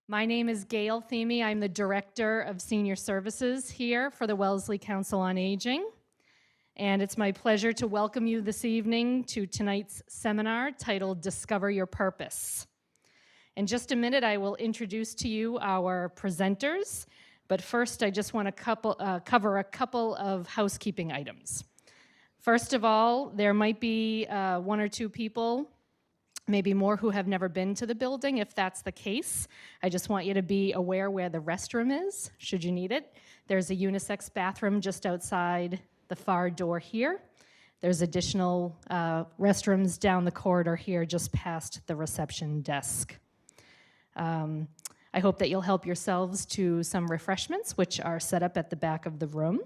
My name is Gail Theme. I'm the Director of Senior Services here for the Wellesley Council on Aging. And it's my pleasure to welcome you this evening to tonight's seminar titled Discover Your Purpose. In just a minute, I will introduce to you our presenters, but first I just want to cover a couple of housekeeping items. First of all, there might be one or two people, maybe more, who have never been to the building. If that's the case, I just want you to be aware where the restroom is, should you need it. There's a unisex bathroom just outside the far door here. There's additional restrooms down the corridor here just past the reception desk. I hope that you'll help yourselves to some refreshments, which are set up at the back of the room.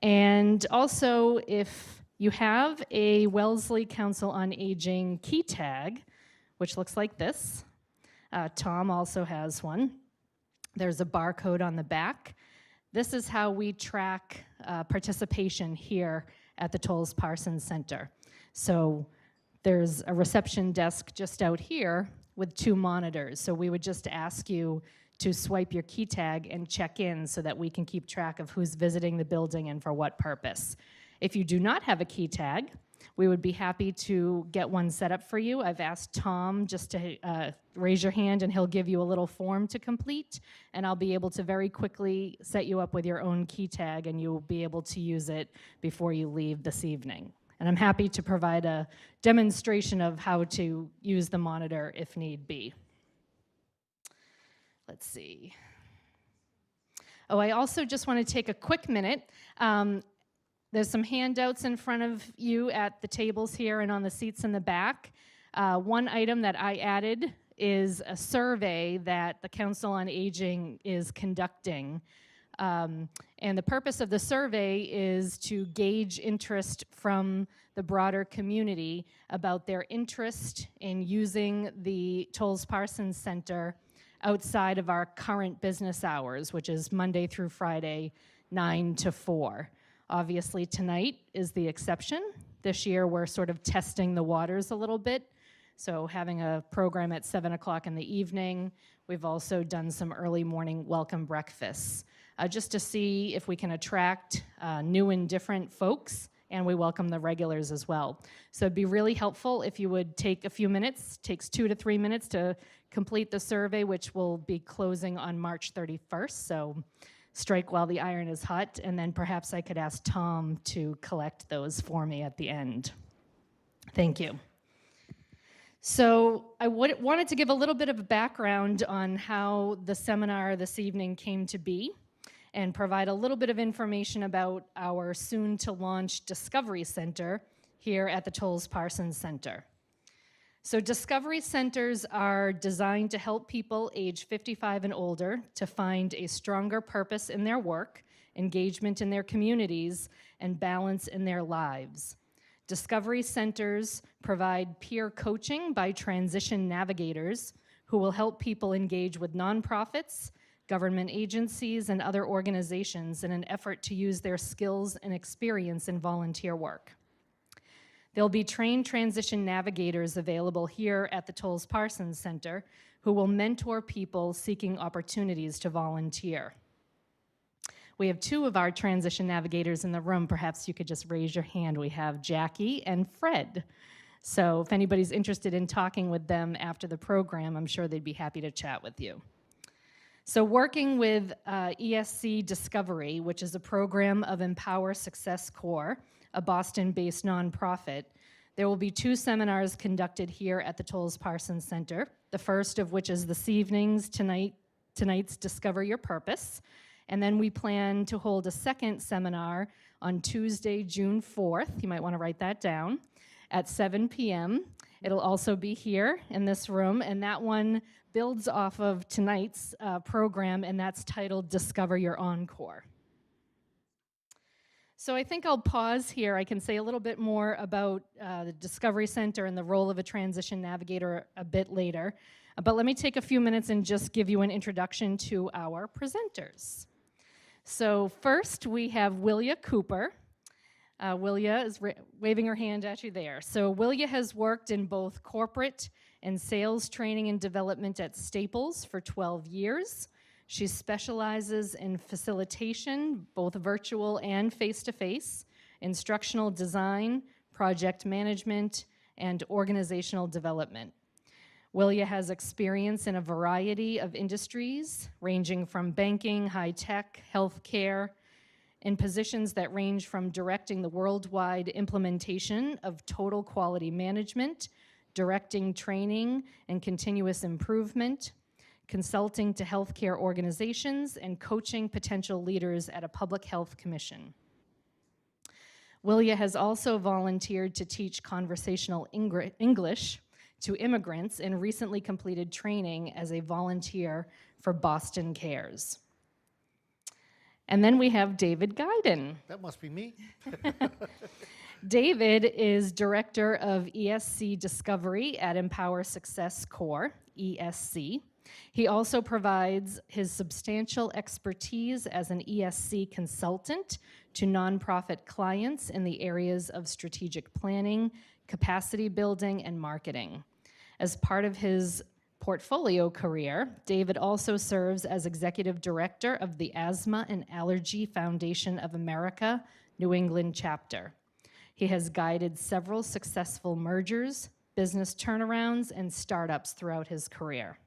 And also, if you have a Wellesley Council on Aging key tag, which looks like this. Tom also has one. There's a barcode on the back. This is how we track participation here at the Tolles Parsons Center. So there's a reception desk just out here with 2 monitors. So we would just ask you to swipe your key tag and check in so that we can keep track of who's visiting the building and for what purpose. If you do not have a key tag, we would be happy to get one set up for you. I've asked Tom just to raise your hand and he'll give you a little form to complete, and I'll be able to very quickly set you up with your own key tag and you'll be able to use it before you leave this evening. And I'm happy to provide a demonstration of how to use the monitor if need be. Let's see. Oh, I also just want to take a quick minute. There's some handouts in front of you at the tables here and on the seats in the back. One item that I added is a survey that the Council on Aging is conducting. And the purpose of the survey is to gauge interest from the broader community about their interest in using the Tolles Parsons Center outside of our current business hours, which is Monday through Friday, 9 to 4. Obviously, tonight is the exception. This year, we're sort of testing the waters a little bit. So having a program at 7 o'clock in the evening. We've also done some early morning welcome breakfasts, just to see if we can attract new and different folks, and we welcome the regulars as well. So it'd be really helpful if you would take a few minutes. It takes 2 to 3 minutes to complete the survey, which will be closing on March 31st. So strike while the iron is hot, and then perhaps I could ask Tom to collect those for me at the end. Thank you. So I wanted to give a little bit of a background on how the seminar this evening came to be and provide a little bit of information about our soon-to-launch Discovery Center here at the Tolles Parsons Center. So Discovery Centers are designed to help people age 55 and older to find a stronger purpose in their work, engagement in their communities, and balance in their lives. Discovery Centers provide peer coaching by transition navigators who will help people engage with nonprofits, government agencies, and other organizations in an effort to use their skills and experience in volunteer work. There'll be trained transition navigators available here at the Tolles Parsons Center who will mentor people seeking opportunities to volunteer. We have 2 of our transition navigators in the room. Perhaps you could just raise your hand. We have Jackie and Fred. So if anybody's interested in talking with them after the program, I'm sure they'd be happy to chat with you. So working with ESC Discovery, which is a program of Empower Success Corps, a Boston-based nonprofit, there will be 2 seminars conducted here at the Tolles Parsons Center, the first of which is this evening's tonight's Discover Your Purpose, and then we plan to hold a second seminar on Tuesday, June 4th, you might want to write that down, at 7 p.m. It'll also be here in this room, and that one builds off of tonight's program, and that's titled Discover Your Encore. So I think I'll pause here. I can say a little bit more about the Discovery Center and the role of a transition navigator a bit later. But let me take a few minutes and just give you an introduction to our presenters. So first we have Willia Cooper. Willia is waving her hand at you there. So Willia has worked in both corporate and sales training and development at Staples for 12 years. She specializes in facilitation, both virtual and face-to-face, instructional design, project management, and organizational development. Willia has experience in a variety of industries, ranging from banking, high-tech, healthcare, in positions that range from directing the worldwide implementation of total quality management, directing training and continuous improvement, consulting to healthcare organizations, and coaching potential leaders at a public health commission. Willia has also volunteered to teach conversational English to immigrants and recently completed training as a volunteer for Boston Cares. And then we have David Gaiden. That must be me. David is Director of ESC Discovery at Empower Success Corps, ESC. He also provides his substantial expertise as an ESC consultant to nonprofit clients in the areas of strategic planning, capacity building, and marketing. As part of his portfolio career, David also serves as Executive Director of the Asthma and Allergy Foundation of America, New England chapter. He has guided several successful mergers, business turnarounds, and startups throughout his career.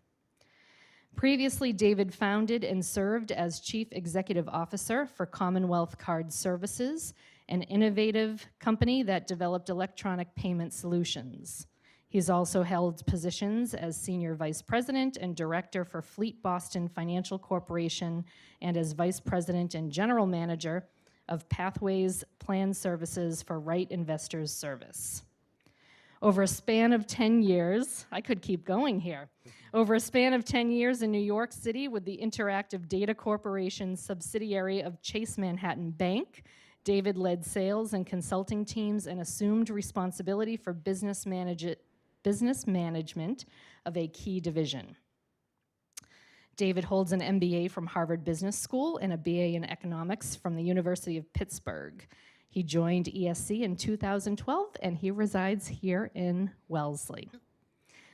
Previously, David founded and served as Chief Executive Officer for Commonwealth Card Services, an innovative company that developed electronic payment solutions. He's also held positions as Senior Vice President and Director for Fleet Boston Financial Corporation and as Vice President and General Manager of Pathways Plan Services for Right Investors Service. Over a span of 10 years, I could keep going here. Over a span of 10 years in New York City with the Interactive Data Corporation subsidiary of Chase Manhattan Bank, David led sales and consulting teams and assumed responsibility for business management of a key division. David holds an MBA from Harvard Business School and a BA in economics from the University of Pittsburgh. He joined ESC in 2012, and he resides here in Wellesley.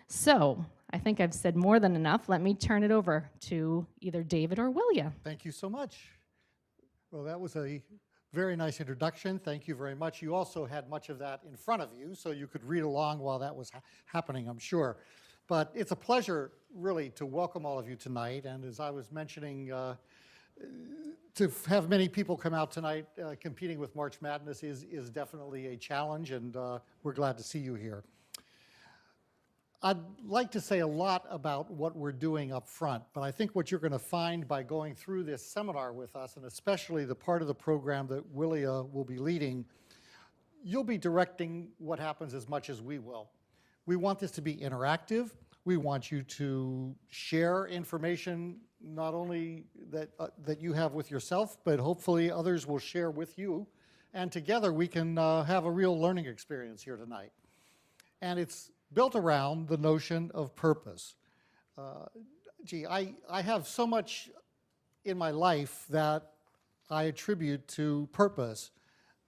So, I think I've said more than enough. Let me turn it over to either David or Willia. Thank you so much. Well, that was a very nice introduction. Thank you very much. You also had much of that in front of you, so you could read along while that was happening, I'm sure. But it's a pleasure, really, to welcome all of you tonight. And as I was mentioning, to have many people come out tonight competing with March Madness is definitely a challenge, and we're glad to see you here. I'd like to say a lot about what we're doing up front, but I think what you're going to find by going through this seminar with us, and especially the part of the program that Willia will be leading, you'll be directing what happens as much as we will. We want this to be interactive. We want you to share information not only that you have with yourself, but hopefully others will share with you. And together we can have a real learning experience here tonight. And it's built around the notion of purpose. I have so much in my life that I attribute to purpose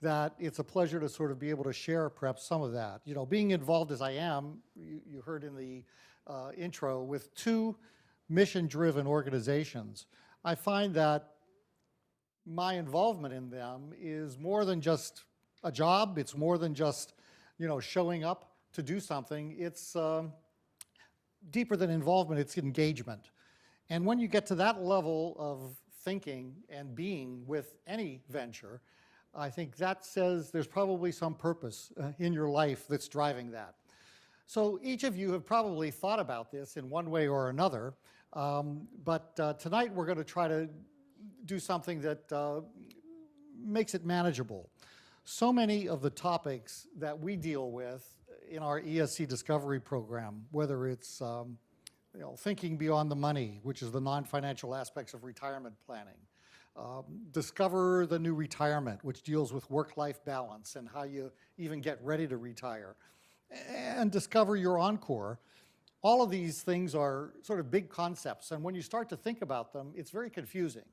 that it's a pleasure to sort of be able to share perhaps some of that. You know, being involved as I am, you heard in the intro, with two mission-driven organizations, I find that my involvement in them is more than just a job. It's more than just, you know, showing up to do something. It's deeper than involvement, it's engagement. And when you get to that level of thinking and being with any venture, I think that says there's probably some purpose in your life that's driving that. So each of you have probably thought about this in one way or another, but tonight we're going to try to do something that makes it manageable. So many of the topics that we deal with in our ESC Discovery program, whether it's thinking beyond the money, which is the non-financial aspects of retirement planning, Discover the New Retirement, which deals with work-life balance and how you even get ready to retire, and Discover Your Encore. All of these things are sort of big concepts, and when you start to think about them, it's very confusing.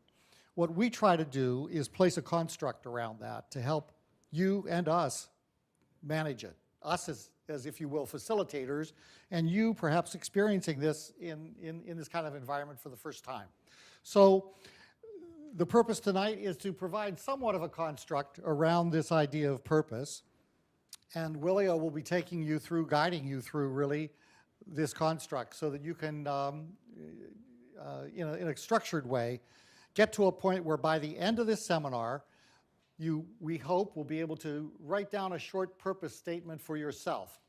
What we try to do is place a construct around that to help you and us manage it us as if you will, facilitators, and you perhaps experiencing this in this kind of environment for the first time. So the purpose tonight is to provide somewhat of a construct around this idea of purpose. And Willio will be taking you through, guiding you through really this construct so that you can, in a structured way, get to a point where by the end of this seminar, we hope, will be able to write down a short purpose statement for yourself.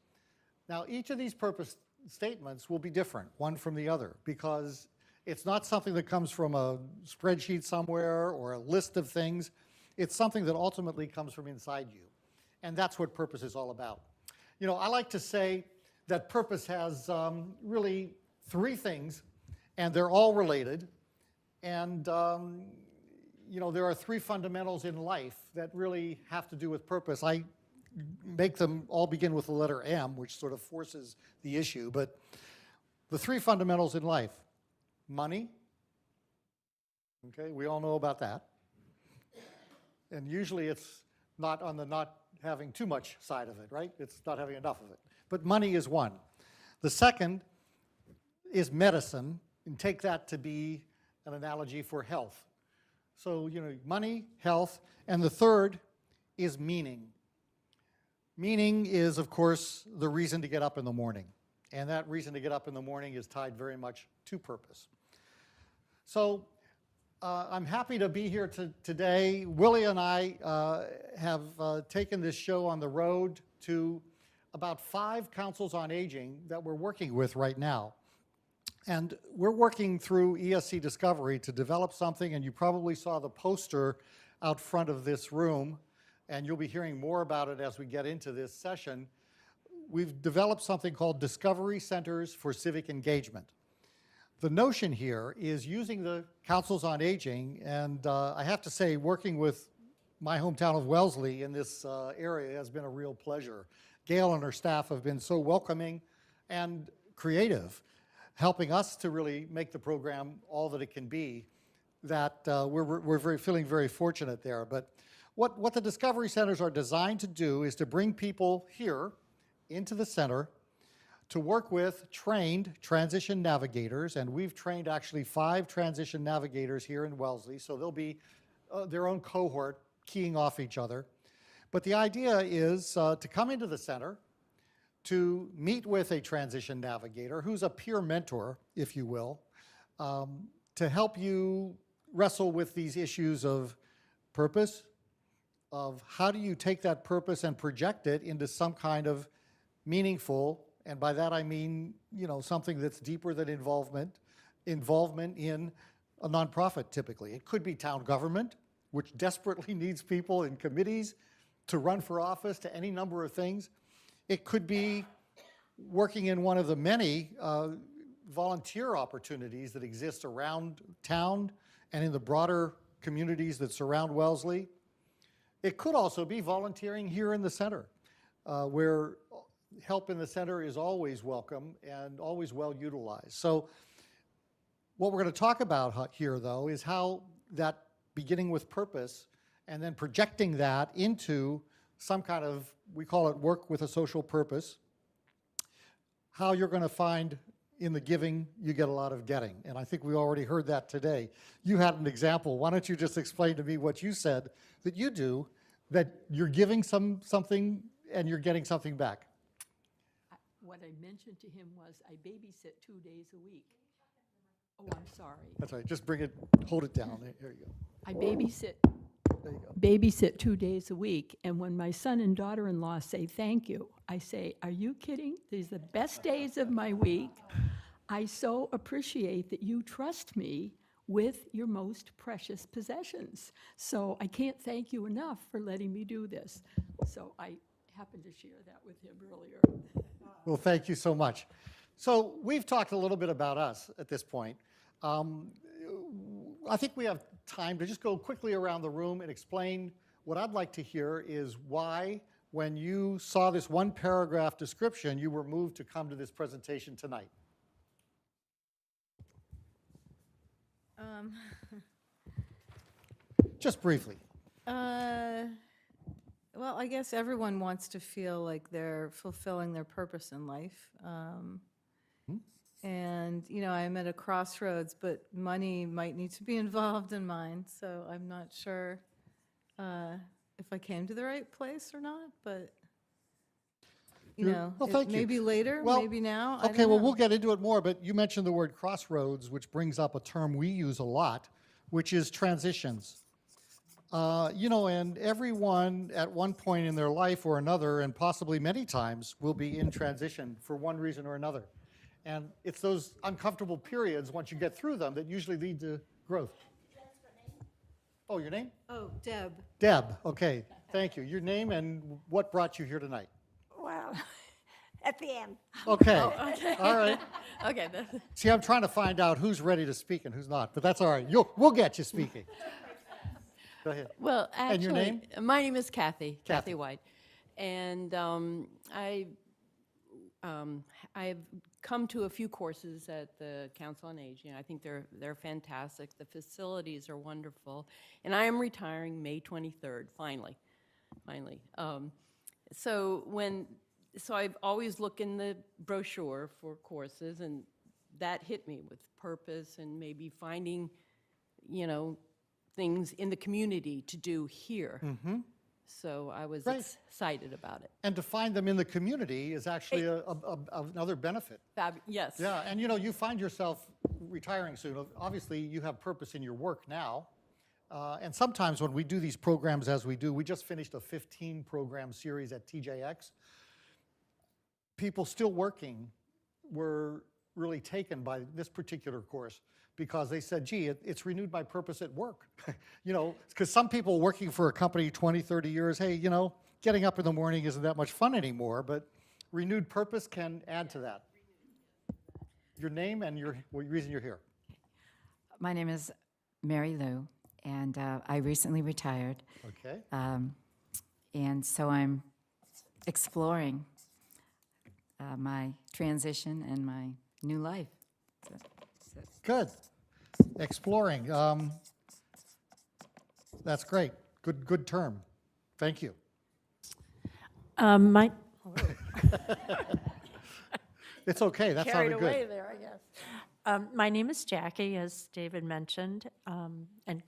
Now, each of these purpose statements will be different, one from the other, because it's not something that comes from a spreadsheet somewhere or a list of things. It's something that ultimately comes from inside you. And that's what purpose is all about. You know, I like to say that purpose has really three things, and they're all related. And you know, there are three fundamentals in life that really have to do with purpose. I make them all begin with the letter M, which sort of forces the issue. But the three fundamentals in life: money, okay, we all know about that. And usually it's not on the not having too much side of it, right? It's not having enough of it. But money is one. The second is medicine, and take that to be an analogy for health. So, you know, money, health, and the third is meaning. Meaning is, of course, the reason to get up in the morning. And that reason to get up in the morning is tied very much to purpose. So I'm happy to be here today. Willie and I have taken this show on the road to about 5 councils on aging that we're working with right now. And we're working through ESC Discovery to develop something, and you probably saw the poster out front of this room, and you'll be hearing more about it as we get into this session. We've developed something called Discovery Centers for Civic Engagement. The notion here is using the councils on aging, and I have to say, working with my hometown of Wellesley in this area has been a real pleasure. Gail and her staff have been so welcoming and creative, helping us to really make the program all that it can be, that we're feeling very fortunate there. But what the Discovery Centers are designed to do is to bring people here into the center to work with trained transition navigators, and we've trained actually 5 transition navigators here in Wellesley, so they'll be their own cohort keying off each other. But the idea is to come into the center, to meet with a transition navigator who's a peer mentor, if you will, to help you wrestle with these issues of purpose, of how do you take that purpose and project it into some kind of meaningful, and by that I mean, you know, something that's deeper than involvement in a nonprofit typically. It could be town government, which desperately needs people in committees to run for office, to any number of things. It could be working in one of the many volunteer opportunities that exist around town and in the broader communities that surround Wellesley. It could also be volunteering here in the center, where help in the center is always welcome and always well utilized. So what we're going to talk about here, though, is how that beginning with purpose and then projecting that into some kind of, we call it work with a social purpose, how you're going to find in the giving, you get a lot of getting. And I think we already heard that today. You had an example. Why don't you just explain to me what you said that you do, that you're giving something and you're getting something back? What I mentioned to him was I babysit 2 days a week. Oh, I'm sorry. That's right. Just bring it, hold it down. There you go. I babysit There you go. 2 days a week, and when my son and daughter-in-law say thank you, I say, are you kidding? These are the best days of my week. I so appreciate that you trust me with your most precious possessions. So I can't thank you enough for letting me do this. So I happened to share that with him earlier. Well, thank you so much. So we've talked a little bit about us at this point. I think we have time to just go quickly around the room and explain what I'd like to hear is why, when you saw this one paragraph description, you were moved to come to this presentation tonight. Um, Just briefly. well, Well, I guess everyone wants to feel like they're fulfilling their purpose in life. And, I'm at a crossroads, but money might need to be involved in mine, so I'm not sure if I came to the right place or not, but, Well, thank you. maybe later, Well, maybe now. I Okay, don't well, know. we'll get into it more, but you mentioned the word crossroads, which brings up a term we use a lot, which is transitions. And everyone at one point in their life or another, and possibly many times, will be in transition for one reason or another. And it's those uncomfortable periods, once you get through them, that usually lead to growth. Oh, your name? Oh, Deb. Deb, okay, thank you. Your name and what brought you here tonight? Well, at the end. Okay, all right. Okay. See, I'm trying to find out who's ready to speak and who's not, but that's all right. We'll get you speaking. Go ahead. Well, actually, And your name? My name is Kathy Kathy. White, and I've come to a few courses at the Council on Aging. I think they're fantastic. The facilities are wonderful, and I am retiring May 23rd. Finally. So I've always looked in the brochure for courses, and that hit me with purpose and maybe finding, things in the community to do here. So I was Great. excited about it. And to find them in the community is actually another benefit. Yes. Yeah, and you find yourself retiring soon. Obviously, you have purpose in your work now. And sometimes when we do these programs as we do, we just finished a 15-program series at TJX. People still working were really taken by this particular course because they said, gee, it's renewed my purpose at work. Because some people working for a company 20, 30 years, hey, getting up in the morning isn't that much fun anymore, but renewed purpose can add to that. Your name and your reason you're here. My name is Mary Lou, and I recently retired. Okay. And so I'm exploring my transition and my new life. Good. Exploring. That's great. Good term. Thank you. It's okay. That Carried sounded away good. there, I guess. My name is Jackie, as David mentioned,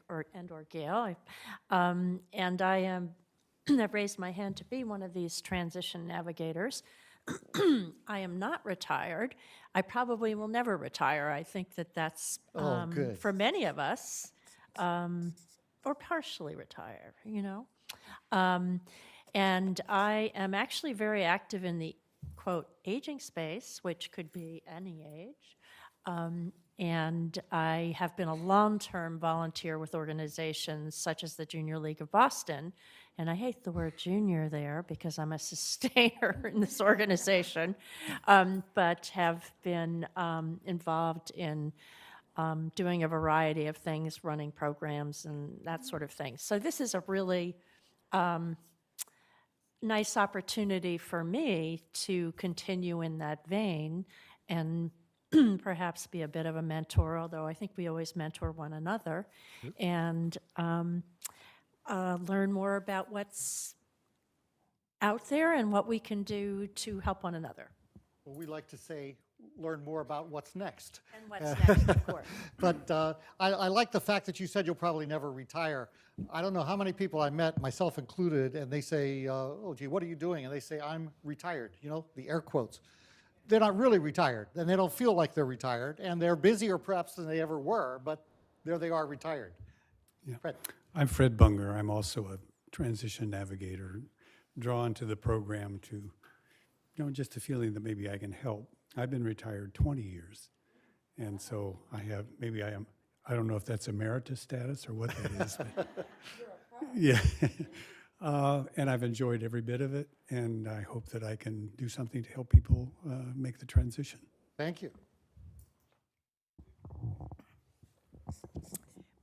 or Gail. And I am, I've raised my hand to be one of these transition navigators. I am not retired. I probably will never retire. I think that's good. for many of us, or partially retire, And I am actually very active in the, quote, aging space, which could be any age. And I have been a long-term volunteer with organizations such as the Junior League of Boston. And I hate the word junior there because I'm a sustainer in this organization, but have been involved in doing a variety of things, running programs and that sort of thing. So this is a really nice opportunity for me to continue in that vein and perhaps be a bit of a mentor, although I think we always mentor one another, and learn more about what's out there and what we can do to help one another. Well, we like to say, learn more about what's next. And what's next, of course. But I like the fact that you said you'll probably never retire. I don't know how many people I met, myself included, and they say, oh, gee, what are you doing? And they say, I'm retired, the air quotes. They're not really retired, and they don't feel like they're retired, and they're busier perhaps than they ever were, but there they are retired. Yeah. Fred. I'm Fred Bunger. I'm also a transition navigator, drawn to the program to, just a feeling that maybe I can help. I've been retired 20 years, and so I don't know if that's emeritus status or what that is. But yeah. And I've enjoyed every bit of it, and I hope that I can do something to help people make the transition. Thank you.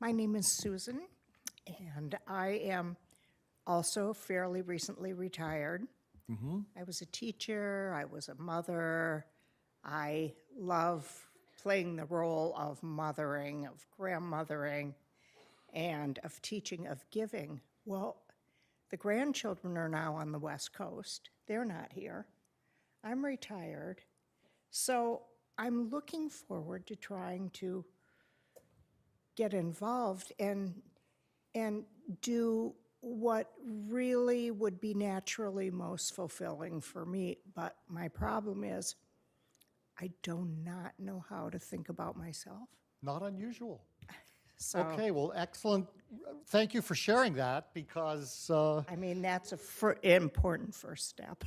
My name is Susan, and I am also fairly recently retired. I was a teacher, I was a mother. I love playing the role of mothering, of grandmothering, and of teaching, of giving. Well, The grandchildren are now on the West Coast. They're not here. I'm retired. So I'm looking forward to trying to get involved and do what really would be naturally most fulfilling for me. But my problem is I do not know how to think about myself. Not unusual. So, Okay, well, excellent. Thank you for sharing that because I mean, that's a important first step,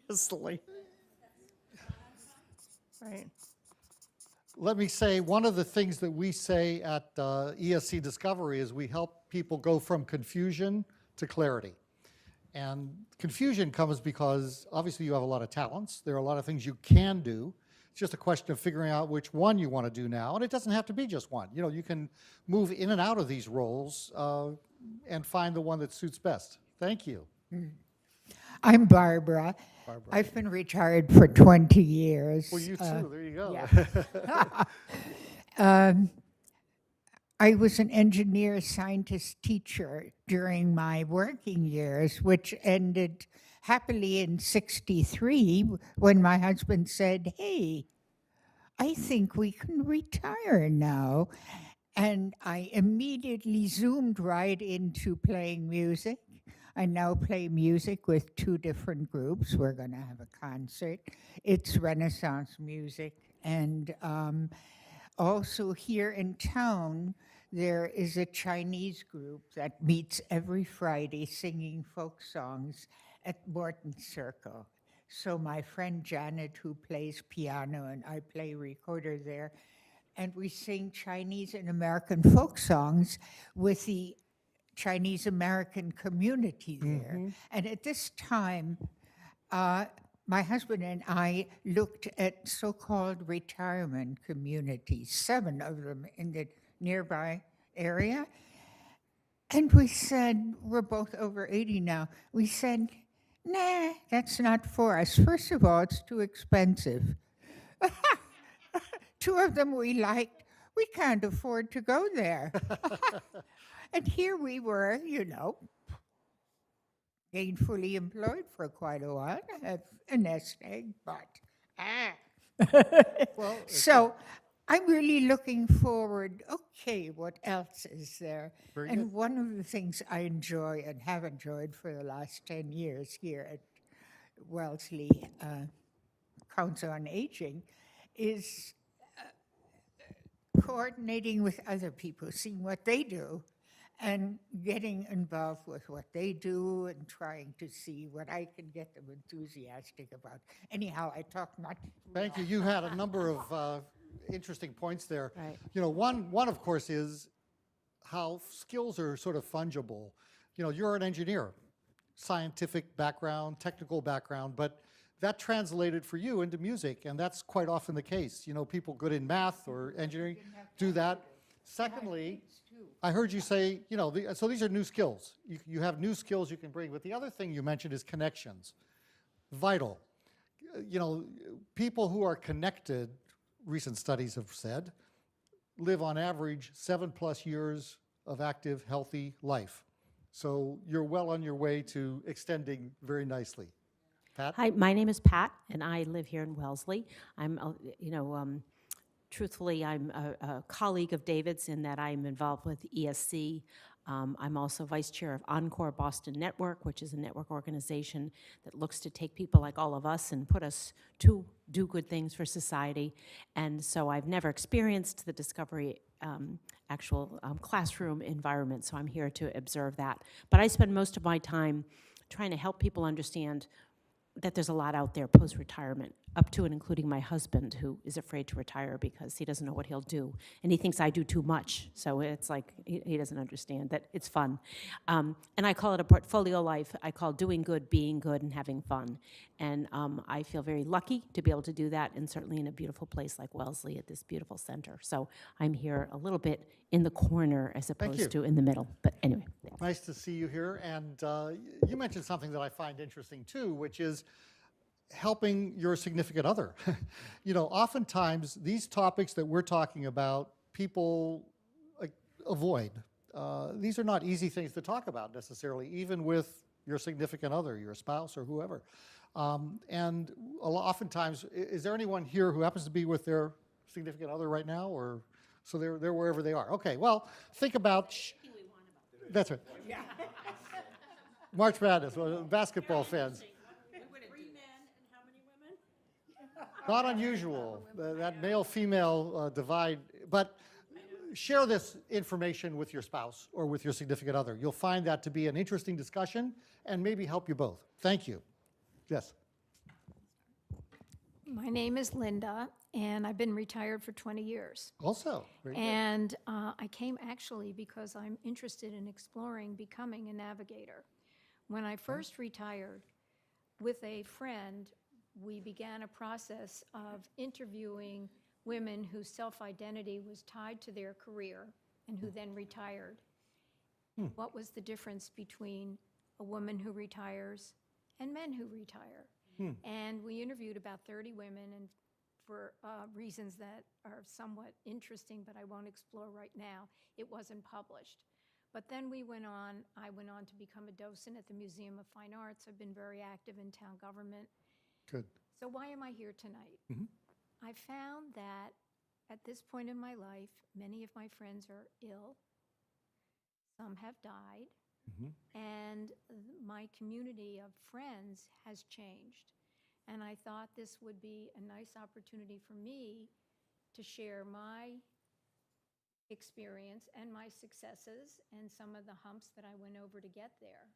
obviously. Right. let me say, one of the things that we say at ESC Discovery is we help people go from confusion to clarity. And confusion comes because obviously you have a lot of talents. There are a lot of things you can do. It's just a question of figuring out which one you want to do now. And it doesn't have to be just one. You know, you can move in and out of these roles and find the one that suits best. Thank you. I'm Barbara. I've been retired for 20 years. Well, you too. There you go. Yeah. I was an engineer, scientist, teacher during my working years, which ended happily in '63 when my husband said, "Hey, I think we can retire now." And I immediately zoomed right into playing music. I now play music with 2 different groups. We're going to have a concert. It's Renaissance music. And also here in town, there is a Chinese group that meets every Friday singing folk songs at Morton Circle. So my friend Janet, who plays piano, and I play recorder there, and we sing Chinese and American folk songs with the Chinese American community there. And at this time, my husband and I looked at so-called retirement communities, 7 of them in the nearby area. And we said, we're both over 80 now, we said, nah, that's not for us. First of all, it's too expensive. 2 of them we liked, we can't afford to go there. And here we were, you know, gainfully employed for quite a while. I have a nest egg, but Well, so I'm really looking forward, okay, what else is there? Very And good. one of the things I enjoy and have enjoyed for the last 10 years here at Wellesley Council on Aging is coordinating with other people, seeing what they do, and getting involved with what they do and trying to see what I can get them enthusiastic about. Anyhow, I talk not. thank you. You had a number of interesting points there. Right. You know, one of course is how skills are sort of fungible. You know, you're an engineer, scientific background, technical background, but that translated for you into music, and that's quite often the case. You know, people good in math or engineering do that. Secondly, I heard you say, you know, so these are new skills. You have new skills you can bring, but the other thing you mentioned is connections. Vital. You know, people who are connected, recent studies have said, live on average 7+ years of active, healthy life. So you're well on your way to extending very nicely. Pat? Hi, my name is Pat, and I live here in Wellesley. I'm, truthfully, I'm a colleague of David's in that I'm involved with ESC. I'm also vice chair of Encore Boston Network, which is a network organization that looks to take people like all of us and put us to do good things for society. And so I've never experienced the Discovery actual classroom environment, so I'm here to observe that. But I spend most of my time trying to help people understand that there's a lot out there post-retirement, up to and including my husband, who is afraid to retire because he doesn't know what he'll do. And he thinks I do too much, so it's like he doesn't understand that it's fun. And I call it a portfolio life. I call doing good, being good, and having fun. And I feel very lucky to be able to do that, and certainly in a beautiful place like Wellesley at this beautiful center. So I'm here a little bit in the corner as opposed to in the middle. But anyway. Yeah. Nice to see you here. And you mentioned something that I find interesting too, which is helping your significant other. You know, oftentimes these topics that we're talking about, people avoid. These are not easy things to talk about necessarily, even with, your significant other, your spouse or whoever. And oftentimes, is there anyone here who happens to be with their significant other right now, or so they're wherever they are? Okay, well, think about. That's right. March Madness, basketball fans. Not unusual, that male-female divide, but share this information with your spouse or with your significant other. You'll find that to be an interesting discussion and maybe help you both. Thank you. Yes. My name is Linda, and I've been retired for 20 years. Also, very good. And I came actually because I'm interested in exploring becoming a navigator. When I first retired, with a friend, we began a process of interviewing women whose self-identity was tied to their career and who then retired. What was the difference between a woman who retires and men who retire? And we interviewed about 30 women, and for reasons that are somewhat interesting, but I won't explore right now, it wasn't published. But then I went on to become a docent at the Museum of Fine Arts. I've been very active in town government. Good. So why am I here tonight? I found that at this point in my life, many of my friends are ill. Some have died. And my community of friends has changed. And I thought this would be a nice opportunity for me to share my experience and my successes and some of the humps that I went over to get there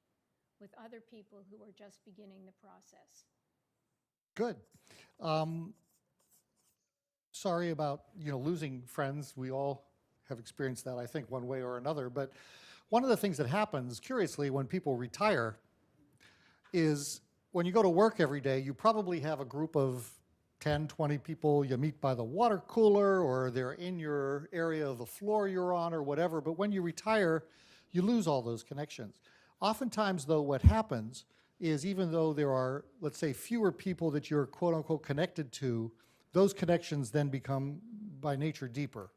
with other people who are just beginning the process. Good. Sorry about losing friends. We all have experienced that, I think, one way or another. But one of the things that happens, curiously, when people retire is when you go to work every day, you probably have a group of 10, 20 people you meet by the water cooler, or they're in your area of the floor you're on or whatever. But when you retire, you lose all those connections. Oftentimes, though, what happens is even though there are, let's say, fewer people that you're quote unquote connected to, those connections then become by nature deeper.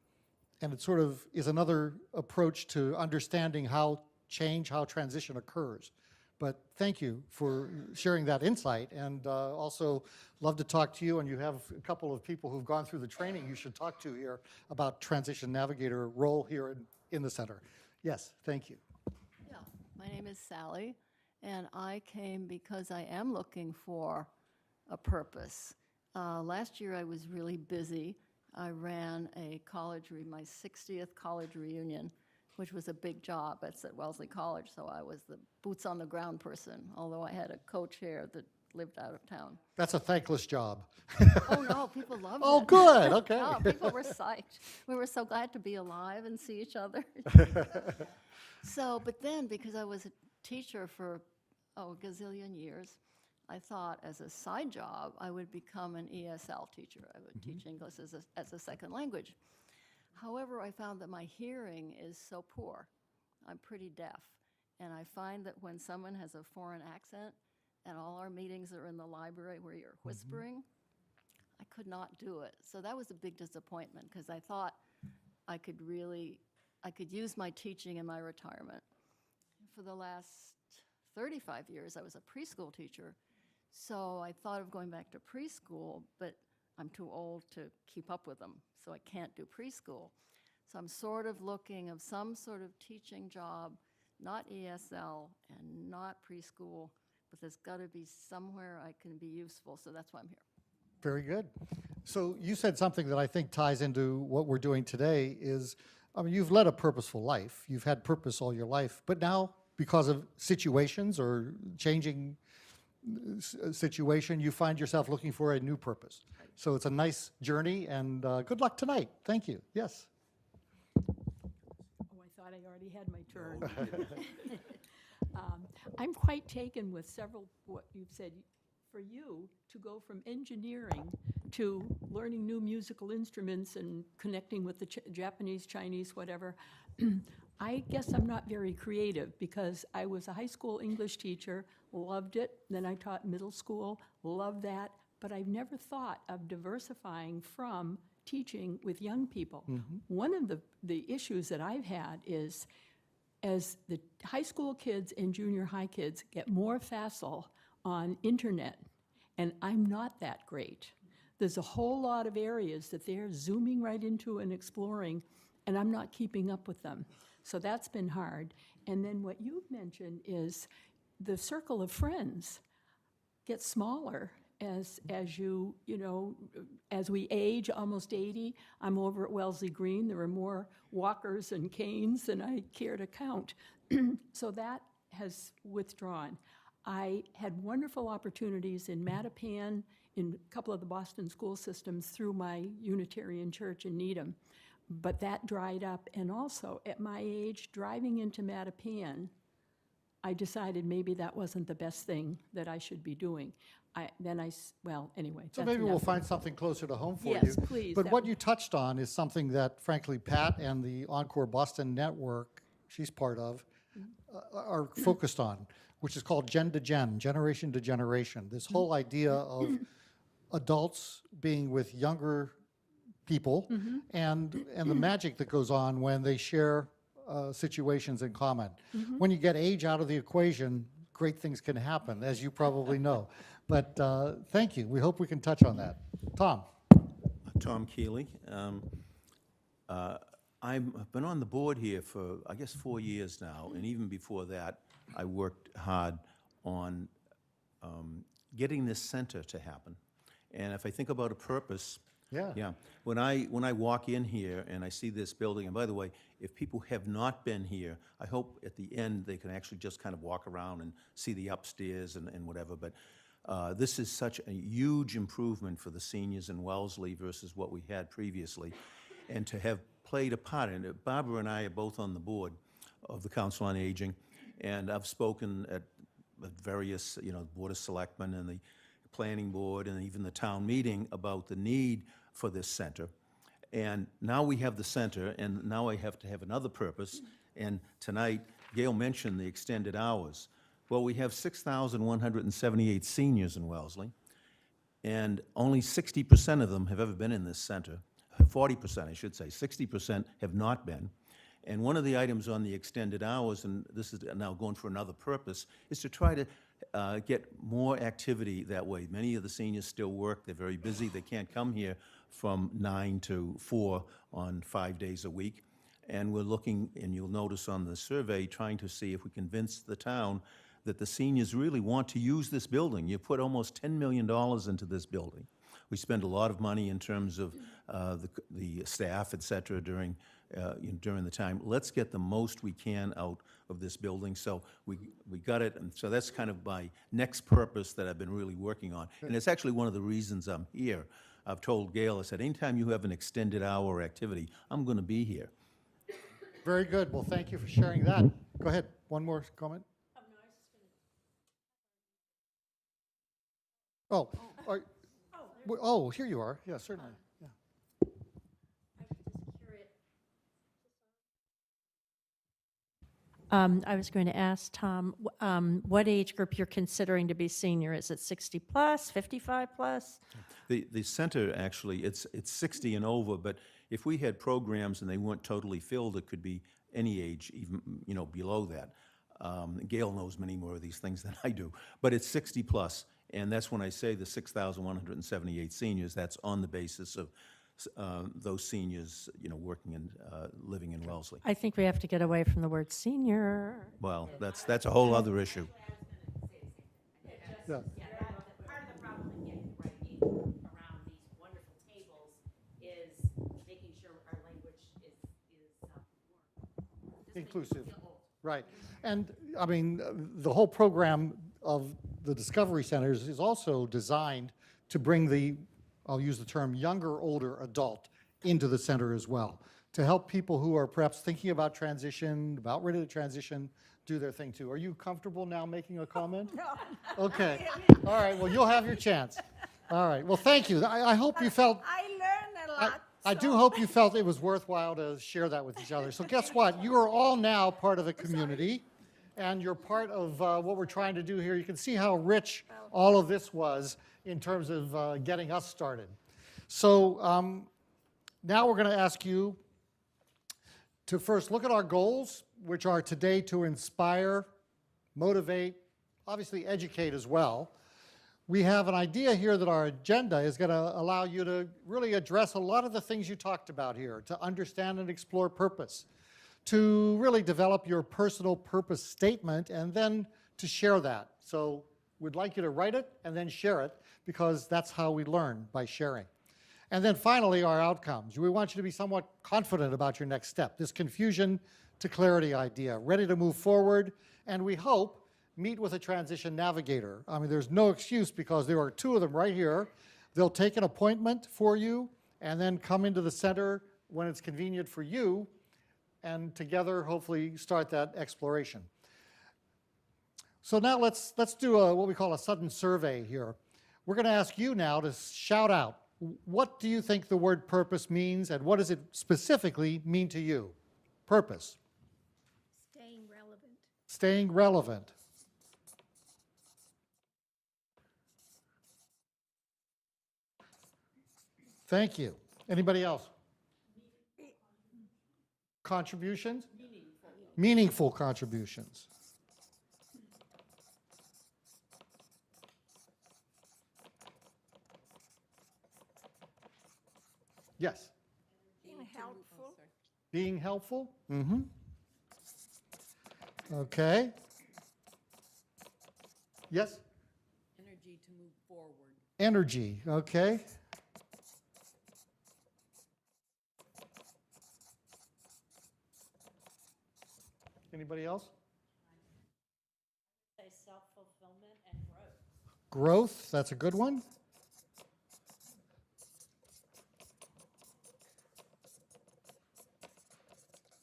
And it sort of is another approach to understanding how transition occurs. But thank you for sharing that insight, and also love to talk to you, and you have a couple of people who've gone through the training you should talk to here about Transition Navigator role here in the center. Yes, thank you. Yeah, my name is Sally, and I came because I am looking for a purpose. Last year I was really busy. I ran my 60th college reunion, which was a big job. It's at Wellesley College, so I was the boots on the ground person, although I had a co-chair that lived out of town. That's a thankless job. Oh, no, people loved it. Oh, good, okay. Oh, people were psyched. We were so glad to be alive and see each other. But then, because I was a teacher for, a gazillion years, I thought as a side job, I would become an ESL teacher. I would teach English as a second language. However, I found that my hearing is so poor. I'm pretty deaf. And I find that when someone has a foreign accent, and all our meetings are in the library where you're whispering, I could not do it. So that was a big disappointment, because I thought I could use my teaching in my retirement. For the last 35 years, I was a preschool teacher. So I thought of going back to preschool, but I'm too old to keep up with them, so I can't do preschool. So I'm sort of looking of some sort of teaching job, not ESL and not preschool, but there's got to be somewhere I can be useful, so that's why I'm here. Very good. So you said something that I think ties into what we're doing today is, you've led a purposeful life. You've had purpose all your life, but now because of situations or changing situation, you find yourself looking for a new purpose. So it's a nice journey, and good luck tonight. Thank you. Yes. Oh, I thought I already had my turn. I'm quite taken with several what you've said. For you to go from engineering to learning new musical instruments and connecting with the Japanese, Chinese, whatever, I guess I'm not very creative, because I was a high school English teacher, loved it. Then I taught middle school, loved that. But I've never thought of diversifying from teaching with young people. One of the issues that I've had is as the high school kids and junior high kids get more facile on internet, and I'm not that great. There's a whole lot of areas that they're zooming right into and exploring, and I'm not keeping up with them. So that's been hard. And then what you've mentioned is the circle of friends gets smaller as you know, as we age, almost 80. I'm over at Wellesley Green. There are more walkers and canes than I care to count. So that has withdrawn. I had wonderful opportunities in Mattapan, in a couple of the Boston school systems through my Unitarian church in Needham, but that dried up. And also, at my age, driving into Mattapan, I decided maybe that wasn't the best thing that I should be doing. Well, anyway. So that's maybe we'll enough. find something closer to home for you. Yes, please, But that what would- you touched on is something that, frankly, Pat and the Encore Boston network she's part of are focused on, which is called Gen to Gen, generation to generation. This whole idea of adults being with younger people and the magic that goes on when they share situations in common. When you get age out of the equation, great things can happen, as you probably know. But thank you. We hope we can touch on that. Tom. Tom Keeley. I've been on the board here for, I guess, 4 years now, and even before that, I worked hard on getting this center to happen. And if I think about a purpose, Yeah. when I walk in here and I see this building, and by the way, if people have not been here, I hope at the end they can actually just kind of walk around and see the upstairs and whatever, but this is such a huge improvement for the seniors in Wellesley versus what we had previously, and to have played a part in it. Barbara and I are both on the board of the Council on Aging, and I've spoken at various, Board of Selectmen and the Planning Board and even the town meeting about the need for this center. And now we have the center, and now I have to have another purpose. And tonight, Gail mentioned the extended hours. Well, we have 6,178 seniors in Wellesley, and only 60% of them have ever been in this center. 40%, I should say. 60% have not been. And one of the items on the extended hours, and this is now going for another purpose, is to try to get more activity that way. Many of the seniors still work. They're very busy. They can't come here from 9 to 4 on 5 days a week. And we're looking, and you'll notice on the survey, trying to see if we convince the town that the seniors really want to use this building. You put almost $10 million into this building. We spend a lot of money in terms of the staff, et cetera, during the time. Let's get the most we can out of this building. So we got it, and so that's kind of my next purpose that I've been really working on. And it's actually one of the reasons I'm here. I've told Gail, I said, anytime you have an extended hour activity, I'm going to be here. Very good. Well, thank you for sharing that. Go ahead. One more comment? Oh, here you are. Yeah, certainly. Yeah. I was going to ask Tom, what age group you're considering to be senior? Is it 60 plus, 55 plus? The center, actually, it's 60 and over, but if we had programs and they weren't totally filled, it could be any age, even, below that. Gail knows many more of these things than I do, but it's 60 plus, and that's when I say the 6,178 seniors, that's on the basis of those seniors, working and living in Wellesley. I think we have to get away from the word senior. Well, that's a whole other issue. Yeah. Part of the problem in getting the right people around these wonderful tables is making sure our language is Inclusive. Right. And, I mean, the whole program of the Discovery Centers is also designed to bring I'll use the term younger, older adult into the center as well, to help people who are perhaps thinking about transition, about ready to transition, do their thing too. Are you comfortable now making a comment? No. Okay. All right. Well, you'll have your chance. All right. Well, thank you. I hope you felt. I learned a lot. I do hope you felt it was worthwhile to share that with each other. So guess what? You are all now part of the community, and you're part of what we're trying to do here. You can see how rich all of this was in terms of getting us started. So now we're going to ask you to first look at our goals, which are today to inspire, motivate, obviously educate as well. We have an idea here that our agenda is going to allow you to really address a lot of the things you talked about here, to understand and explore purpose, to really develop your personal purpose statement, and then to share that. So we'd like you to write it and then share it, because that's how we learn, by sharing. And then finally, our outcomes. We want you to be somewhat confident about your next step, this confusion to clarity idea, ready to move forward, and we hope meet with a transition navigator. I mean, there's no excuse, because there are two of them right here. They'll take an appointment for you and then come into the center when it's convenient for you, and together hopefully start that exploration. So now let's do what we call a sudden survey here. We're going to ask you now to shout out, what do you think the word purpose means, and what does it specifically mean to you? Purpose. Staying relevant. Staying relevant. Thank you. Anybody else? Contributions? Meaningful contributions. Yes. Being helpful. Being helpful? Mm-hmm. Okay. Yes? Energy to move forward. Energy, okay. Anybody else? Say self-fulfillment and growth. Growth, that's a good one.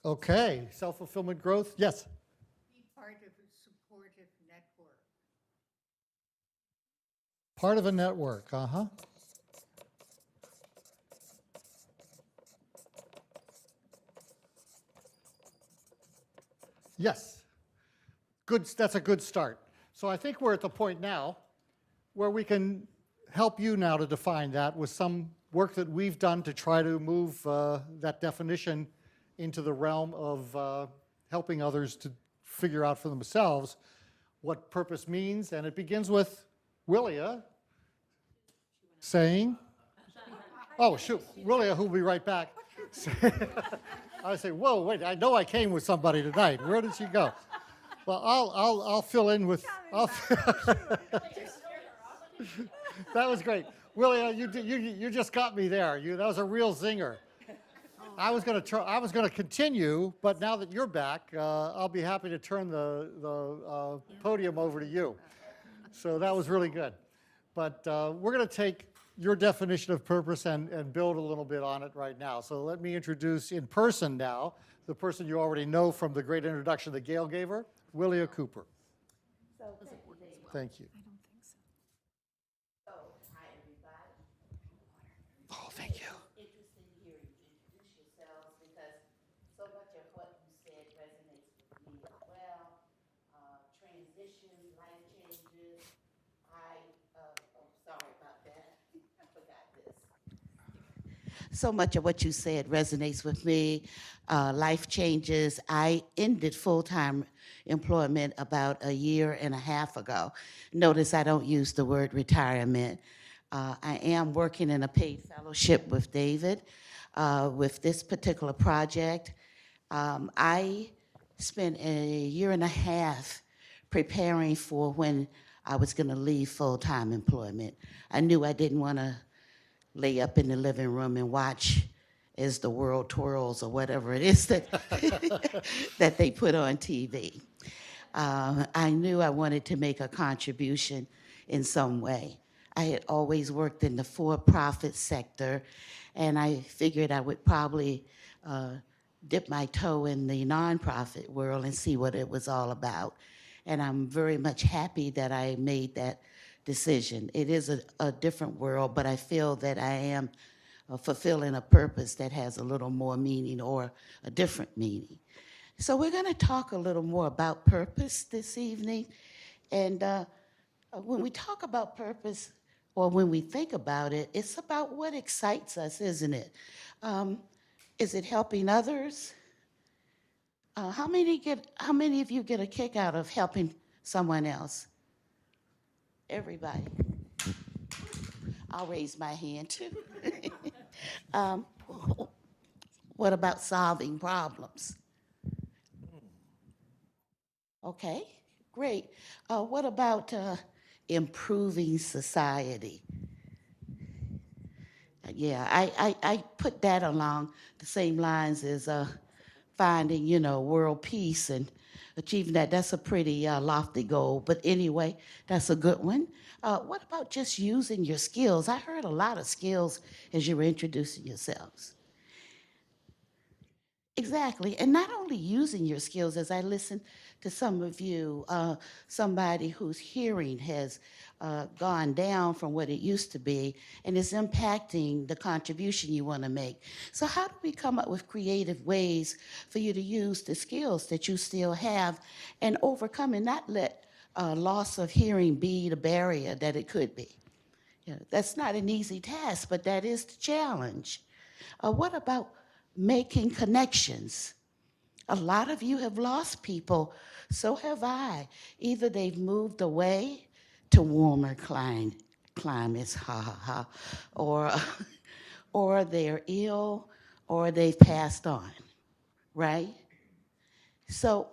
Okay, self-fulfillment, growth, yes. Be part of a supportive network. Part of a network, uh-huh. Yes. Good, that's a good start. So I think we're at the point now where we can help you now to define that with some work that we've done to try to move that definition into the realm of helping others to figure out for themselves what purpose means. And it begins with Willia saying, oh, shoot, Willia, who'll be right back. I would say, whoa, wait, I know I came with somebody tonight. Where did she go? Well, I'll fill in with, that was great. Willia, you just got me there. That was a real zinger. I was going to continue, but now that you're back, I'll be happy to turn the podium over to you. So that was really good. But we're going to take your definition of purpose and build a little bit on it right now. So let me introduce in person now the person you already know from the great introduction that Gail gave her, Willia Cooper. Thank you. Oh, thank you. Interesting to hear you introduce yourselves, because so much of what you said resonates with me as well. Transitions, life changes. Sorry about that. I forgot this. So much of what you said resonates with me. Life changes. I ended full-time employment about a year and a half ago. Notice I don't use the word retirement. I am working in a paid fellowship with David with this particular project. I spent a year and a half preparing for when I was going to leave full-time employment. I knew I didn't want to lay up in the living room and watch as the world twirls or whatever it is that, that they put on TV. I knew I wanted to make a contribution in some way. I had always worked in the for-profit sector, and I figured I would probably dip my toe in the nonprofit world and see what it was all about. And I'm very much happy that I made that decision. It is a different world, but I feel that I am fulfilling a purpose that has a little more meaning or a different meaning. So we're going to talk a little more about purpose this evening. And when we talk about purpose, or when we think about it, it's about what excites us, isn't it? Is it helping others? How many of you get a kick out of helping someone else? Everybody. I'll raise my hand too. um, what about solving problems? Okay, great. What about improving society? Yeah, I put that along the same lines as finding, world peace and achieving that. That's a pretty lofty goal, but anyway, that's a good one. What about just using your skills? I heard a lot of skills as you were introducing yourselves. Exactly, and not only using your skills, as I listen to some of you, somebody whose hearing has gone down from what it used to be and is impacting the contribution you want to make. So how do we come up with creative ways for you to use the skills that you still have and overcome and not let loss of hearing be the barrier that it could be? That's not an easy task, but that is the challenge. What about making connections? A lot of you have lost people, so have I. Either they've moved away to warmer climates, ha ha ha, or they're ill, or they've passed on, right? So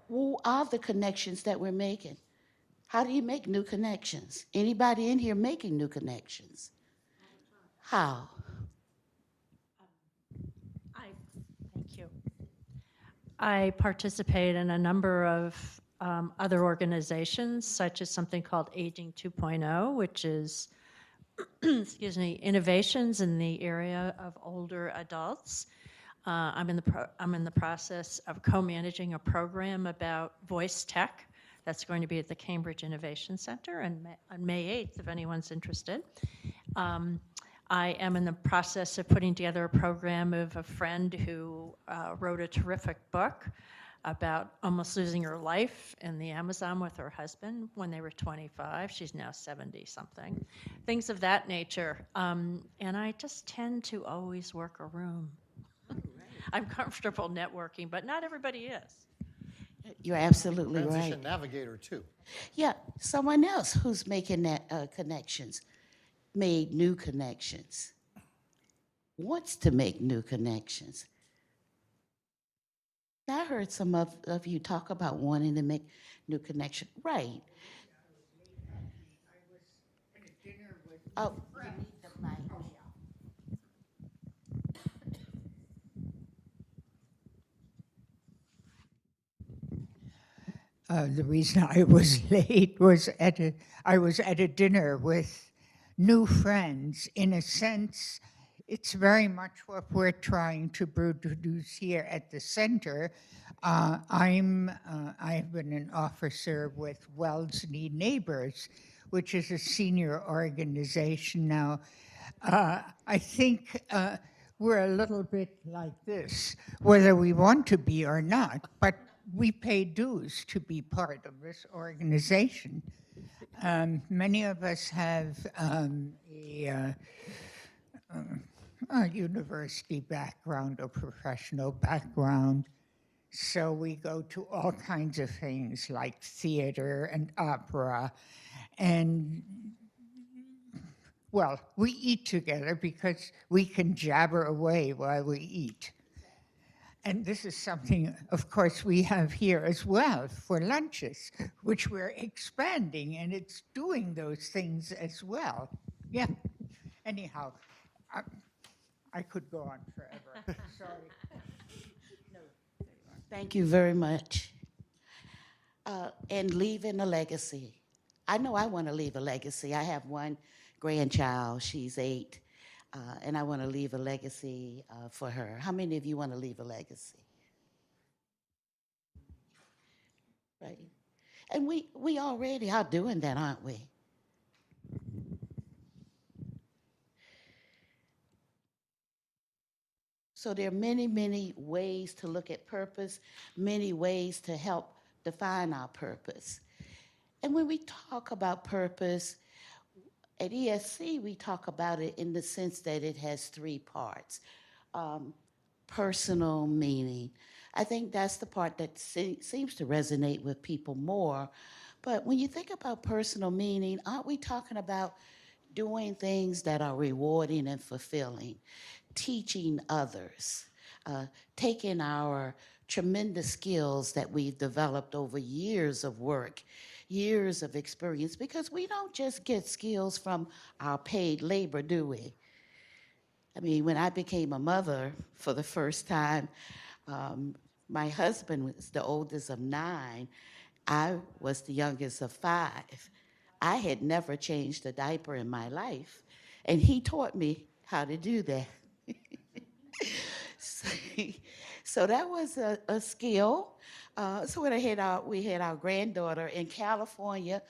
who are the connections that we're making? How do you make new connections? Anybody in here making new connections? How? Thank you. I participate in a number of other organizations, such as something called Aging 2.0, which is, excuse me, innovations in the area of older adults. I'm in the process of co-managing a program about voice tech that's going to be at the Cambridge Innovation Center on May 8th, if anyone's interested. I am in the process of putting together a program of a friend who wrote a terrific book about almost losing her life in the Amazon with her husband when they were 25. She's now 70-something. Things of that nature. And I just tend to always work a room. I'm comfortable networking, but not everybody is. You're absolutely right. Transition navigator too. Yeah, someone else who's making that connections, made new connections, wants to make new connections. I heard some of you talk about wanting to make new connections. Right. Oh, you need the mic. The reason I was late was I was at a dinner with new friends. In a sense, it's very much what we're trying to produce here at the center. I've been an officer with Wellesley Neighbors, which is a senior organization now. I think we're a little bit like this, whether we want to be or not, but we pay dues to be part of this organization. Many of us have a university background or professional background, so we go to all kinds of things like theater and opera, and well, we eat together because we can jabber away while we eat. And this is something, of course, we have here as well for lunches, which we're expanding, and it's doing those things as well. Yeah. Anyhow, I could go on forever. Sorry. Thank you very much. And leaving a legacy. I know I want to leave a legacy. I have one grandchild. She's 8. And I want to leave a legacy for her. How many of you want to leave a legacy? Right. And we already are doing that, aren't we? So there are many, many ways to look at purpose, many ways to help define our purpose. And when we talk about purpose, at ESC, we talk about it in the sense that it has 3 parts. Personal meaning. I think that's the part that seems to resonate with people more. But when you think about personal meaning, aren't we talking about doing things that are rewarding and fulfilling, teaching others, taking our tremendous skills that we've developed over years of work, years of experience, because we don't just get skills from our paid labor, do we? I mean, when I became a mother for the first time, my husband was the oldest of 9. I was the youngest of 5. I had never changed a diaper in my life, and he taught me how to do that. So that was a skill. So when we had our granddaughter in California.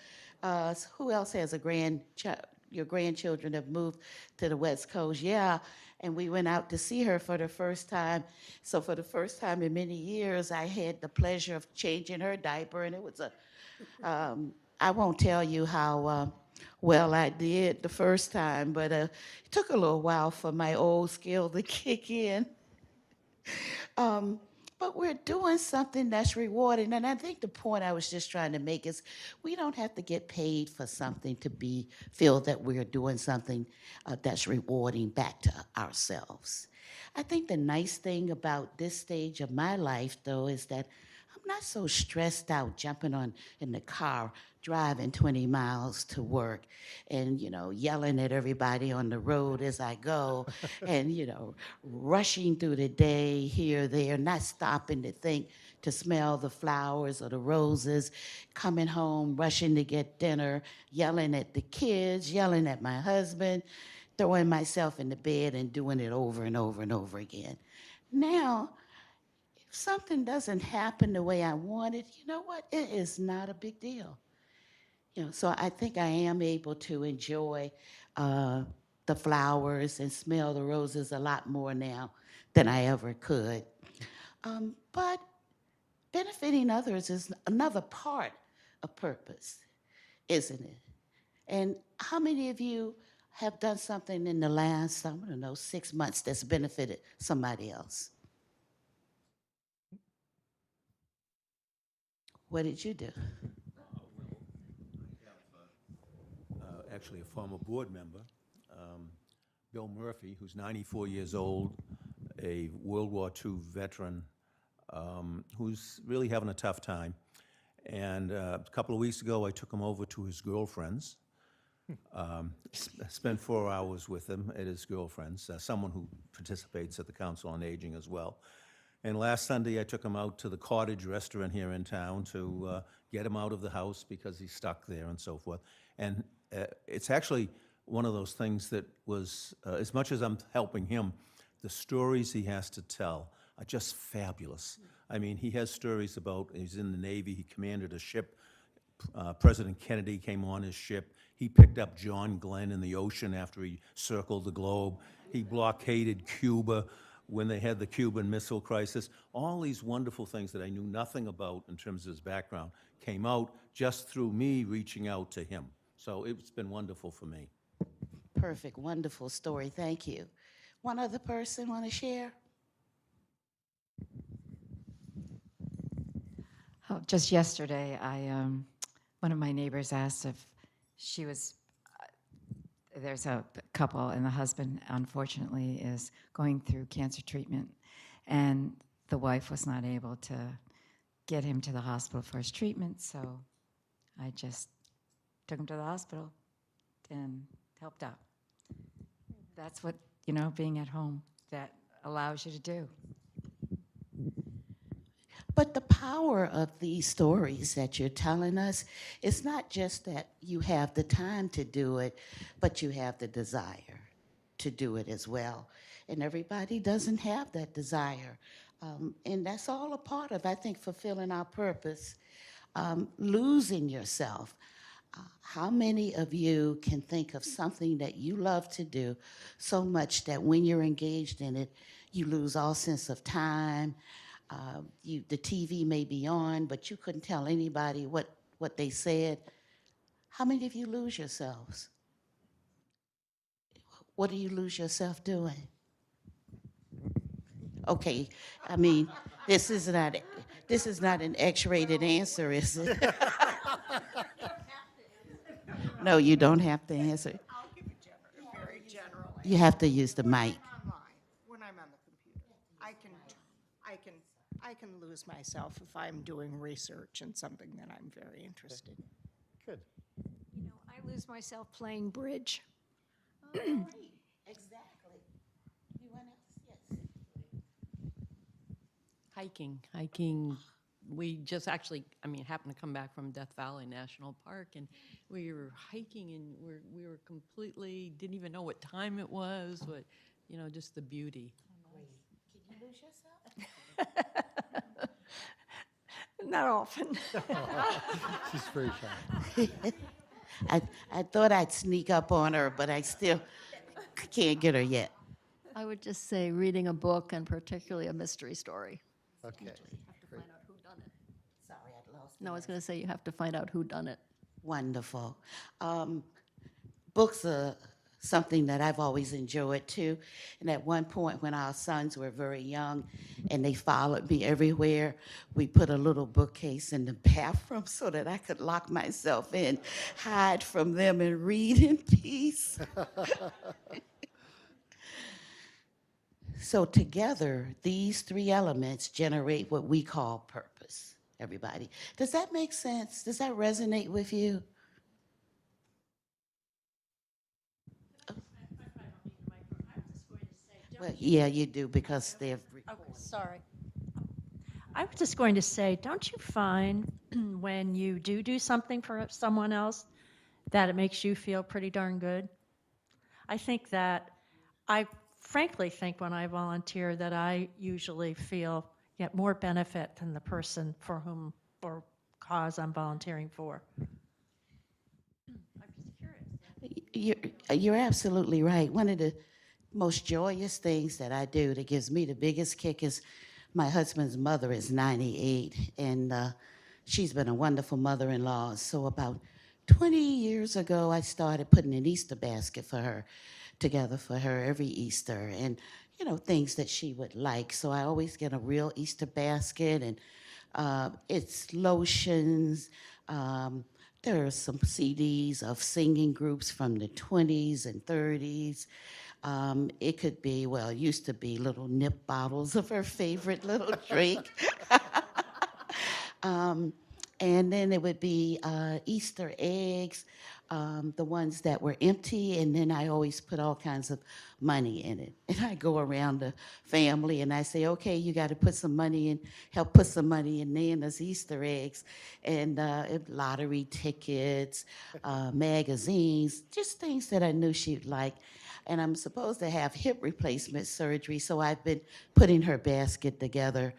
Who else has a grandchild? Your grandchildren have moved to the West Coast, yeah. And we went out to see her for the first time. So for the first time in many years, I had the pleasure of changing her diaper, and it was I won't tell you how well I did the first time, but it took a little while for my old skill to kick in. But we're doing something that's rewarding. And I think the point I was just trying to make is we don't have to get paid for something to feel that we're doing something that's rewarding back to ourselves. I think the nice thing about this stage of my life, though, is that I'm not so stressed out jumping in the car, driving 20 miles to work and, yelling at everybody on the road as I go and, rushing through the day here, there, not stopping to think, to smell the flowers or the roses, coming home, rushing to get dinner, yelling at the kids, yelling at my husband, throwing myself in the bed and doing it over and over and over again. Now, if something doesn't happen the way I want it, you know what? It is not a big deal. So I think I am able to enjoy the flowers and smell the roses a lot more now than I ever could. But benefiting others is another part of purpose, isn't it? And how many of you have done something in the last, 6 months that's benefited somebody else? What did you do? Actually a former board member, Bill Murphy, who's 94 years old, a World War II veteran, who's really having a tough time. And a couple of weeks ago, I took him over to his girlfriend's. Spent 4 hours with him at his girlfriend's, someone who participates at the Council on Aging as well. And last Sunday, I took him out to the Cottage restaurant here in town to get him out of the house because he's stuck there and so forth. And it's actually one of those things that was, as much as I'm helping him, the stories he has to tell are just fabulous. I mean, he has stories about, he's in the Navy, he commanded a ship. President Kennedy came on his ship. He picked up John Glenn in the ocean after he circled the globe. He blockaded Cuba when they had the Cuban Missile Crisis. All these wonderful things that I knew nothing about in terms of his background came out just through me reaching out to him. So it's been wonderful for me. Perfect, wonderful story, thank you. One other person want to share? Oh, just yesterday, one of my neighbors asked if she was, there's a couple, and the husband, unfortunately, is going through cancer treatment, and the wife was not able to get him to the hospital for his treatment, so I just took him to the hospital and helped out. That's what, being at home, that allows you to do. But the power of these stories that you're telling us is not just that you have the time to do it, but you have the desire to do it as well. And everybody doesn't have that desire. And that's all a part of, I think, fulfilling our purpose. Losing yourself. How many of you can think of something that you love to do so much that when you're engaged in it, you lose all sense of time? The TV may be on, but you couldn't tell anybody what they said. How many of you lose yourselves? What do you lose yourself doing? Okay, I mean, this is not an X-rated answer, is it? No, you don't have to answer. I'll give it very general. You have to use the mic. When I'm on the computer, I can lose myself if I'm doing research in something that I'm very interested in. Good. You know, I lose myself playing bridge. Exactly. Anyone else? Yes. Hiking. We just actually, happened to come back from Death Valley National Park, and we were hiking, and we were completely, didn't even know what time it was, just the beauty. Can you lose yourself? Not often. She's very shy. I thought I'd sneak up on her, but I still can't get her yet. I would just say reading a book, and particularly a mystery story. Okay. Find out who done it. Sorry, I lost. No, I was going to say you have to find out who done it. Wonderful. Books are something that I've always enjoyed too. And at one point when our sons were very young and they followed me everywhere, we put a little bookcase in the bathroom so that I could lock myself in, hide from them, and read in peace. So together, these three elements generate what we call purpose, everybody. Does that make sense? Does that resonate with you? Well, yeah, you do, because they're. Okay, sorry. I was just going to say, don't you find when you do something for someone else that it makes you feel pretty darn good? I think that, I frankly think when I volunteer that I usually get more benefit than the person for whom or cause I'm volunteering for. I'm just curious. You're absolutely right. One of the most joyous things that I do that gives me the biggest kick is my husband's mother is 98, and she's been a wonderful mother-in-law. So about 20 years ago, I started putting an Easter basket together for her every Easter, and things that she would like. So I always get a real Easter basket, and it's lotions. There are some CDs of singing groups from the 20s and 30s. It could be, it used to be little nip bottles of her favorite little drink. And then it would be Easter eggs, the ones that were empty, and then I always put all kinds of money in it. And I go around the family and I say, okay, you got to put some money in, help put some money in Nana's Easter eggs, and lottery tickets, magazines, just things that I knew she'd like. And I'm supposed to have hip replacement surgery, so I've been putting her basket together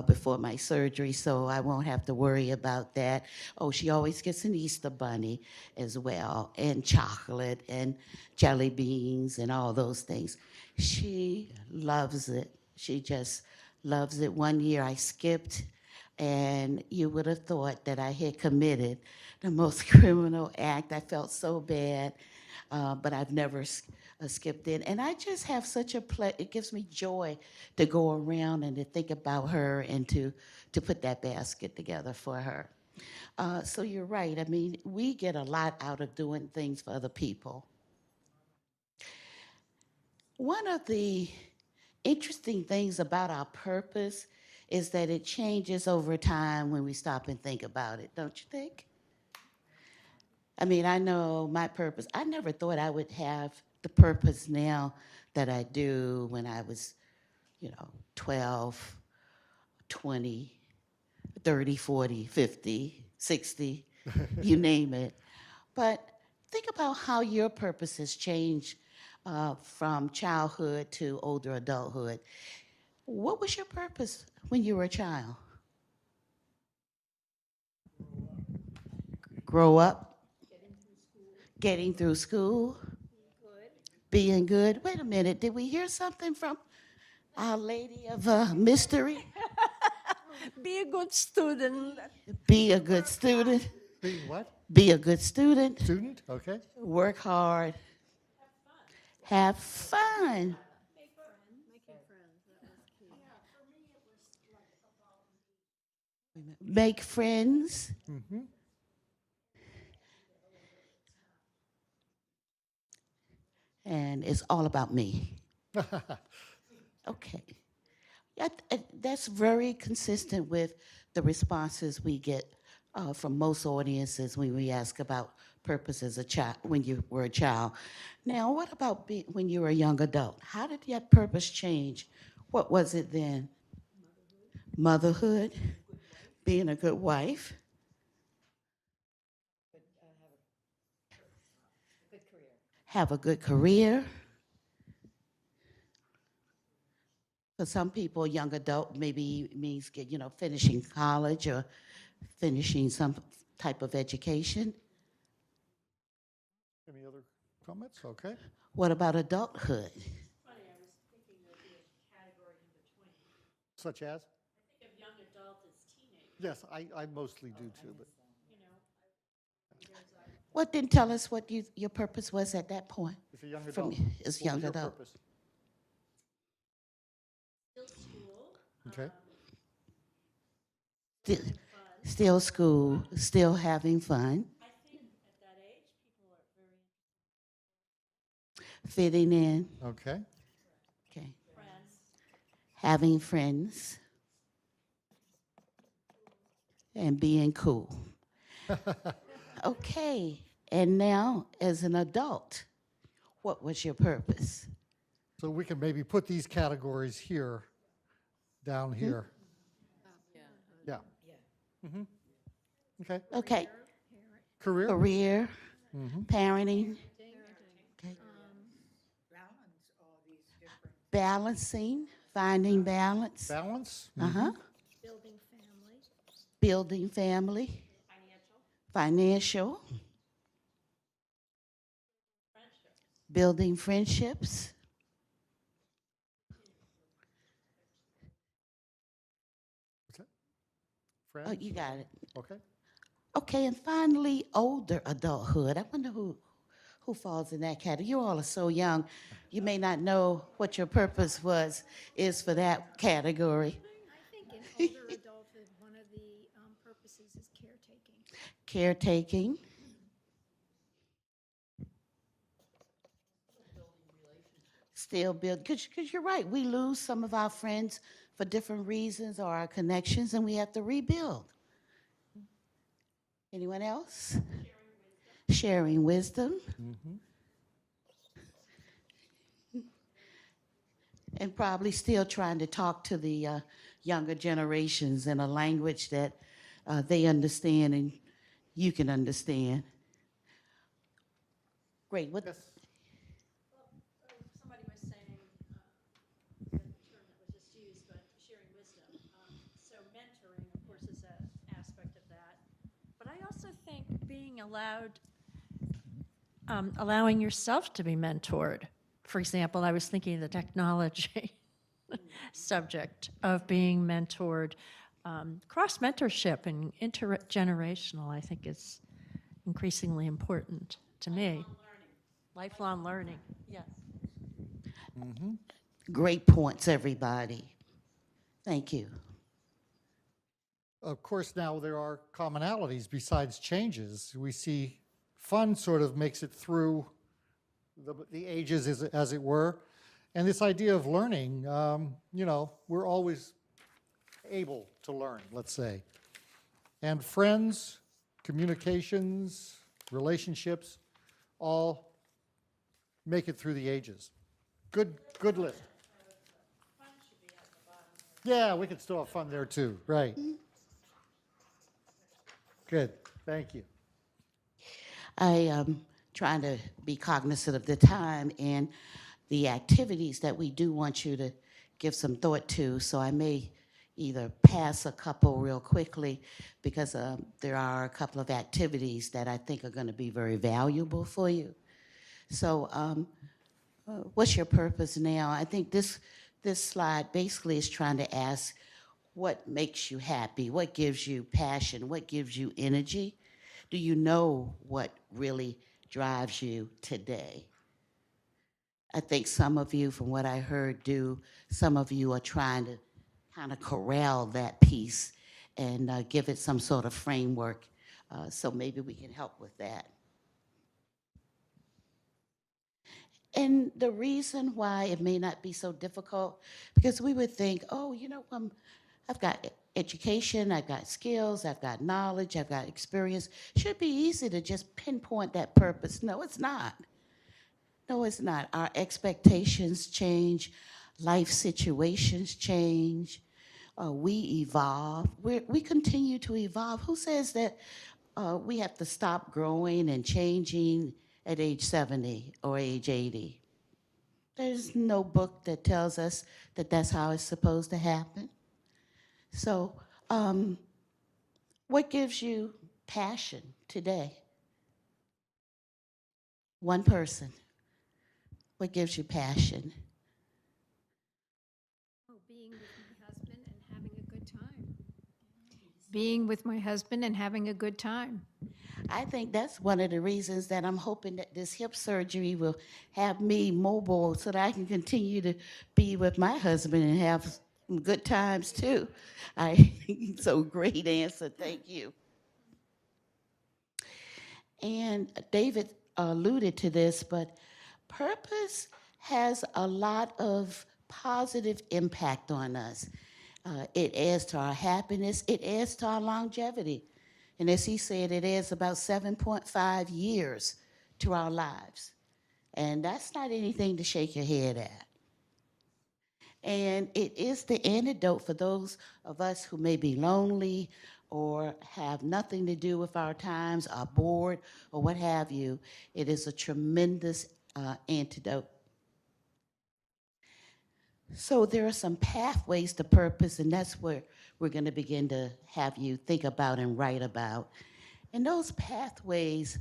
before my surgery, so I won't have to worry about that. Oh, she always gets an Easter bunny as well, and chocolate and jelly beans and all those things. She loves it. She just loves it. One year I skipped, and you would have thought that I had committed the most criminal act. I felt so bad, but I've never skipped in. And I just have such it gives me joy to go around and to think about her and to put that basket together for her. So you're right. I mean, we get a lot out of doing things for other people. One of the interesting things about our purpose is that it changes over time when we stop and think about it, don't you think? I mean, I know my purpose. I never thought I would have the purpose now that I do when I was, 12, 20, 30, 40, 50, 60, you name it. But think about how your purpose has changed from childhood to older adulthood. What was your purpose when you were a child? Grow up? Getting through school? Being good. Wait a minute, did we hear something from Our Lady of Mystery? Be a good student. Be a good student. Be what? Be a good student. Student, okay. Work hard. Have fun. make friends, and it's all about me. Okay. That's very consistent with the responses we get from most audiences when we ask about purpose as a child, when you were a child. Now, what about when you were a young adult? How did that purpose change? What was it then? Motherhood, being a good wife. Have a good career. For some people, young adult maybe means finishing college or finishing some type of education. Any other comments? Okay. What about adulthood? Funny, I was thinking there'd be a category in between. Such as? I think of young adult as teenager. Yes, I mostly do too, but You know, What didn't tell us what your purpose was at that point? if a young From adult. as what young was your adult. purpose? still school. Okay. Still school, still having fun, I think at that age, people are very fitting in, Okay. okay, friends. having friends, and being cool. Okay, and now as an adult, what was your purpose? So we can maybe put these categories here, down here. Yeah. Okay. Okay, Career? career, parenting, okay. Balancing, finding balance, Balance? Building family. building family, financial, building friendships, What's that? oh, Friends? you got it. Okay. Okay, and finally, older adulthood. I wonder who falls in that category. You all are so young, you may not know what your purpose is for that category. I think in older adulthood, one of the purposes is caretaking. Caretaking. Still build, because you're right, we lose some of our friends for different reasons or our connections, and we have to rebuild. Anyone else? Sharing wisdom. And probably still trying to talk to the younger generations in a language that they understand and you can understand. Great. What? Yes. Somebody was saying, the term that was just used, but sharing wisdom. So mentoring, of course, is an aspect of that. But I also think being allowing yourself to be mentored. For example, I was thinking of the technology subject of being mentored. Cross-mentorship and intergenerational, I think, is increasingly important to me. Lifelong learning, yes. Great points, everybody. Thank you. Of course, now there are commonalities besides changes. We see fun sort of makes it through the ages, as it were. And this idea of learning, we're always able to learn, let's say. And friends, communications, relationships, all make it through the ages. Good list. Yeah, we can still have fun there too, right. Good, thank you. I am trying to be cognizant of the time and the activities that we do want you to give some thought to, so I may either pass a couple real quickly because there are a couple of activities that I think are going to be very valuable for you. So what's your purpose now? I think this slide basically is trying to ask what makes you happy, what gives you passion, what gives you energy. Do you know what really drives you today? I think some of you, from what I heard, do. Some of you are trying to kind of corral that piece and give it some sort of framework. So maybe we can help with that. And the reason why it may not be so difficult, because we would think, oh, you know, I've got education, I've got skills, I've got knowledge, I've got experience. Should be easy to just pinpoint that purpose. No, it's not. No, it's not. Our expectations change, life situations change, we evolve. We continue to evolve. Who says that we have to stop growing and changing at age 70 or age 80? There's no book that tells us that that's how it's supposed to happen. So, what gives you passion today? One person. What gives you passion? Oh, being with my husband and having a good time. Being with my husband and having a good time. I think that's one of the reasons that I'm hoping that this hip surgery will have me mobile so that I can continue to be with my husband and have some good times too. So great answer, thank you. And David alluded to this, but purpose has a lot of positive impact on us. It adds to our happiness, it adds to our longevity. And as he said, it adds about 7.5 years to our lives. And that's not anything to shake your head at. And it is the antidote for those of us who may be lonely or have nothing to do with our times, are bored, or what have you. It is a tremendous antidote. So there are some pathways to purpose, and that's where we're going to begin to have you think about and write about. And those pathways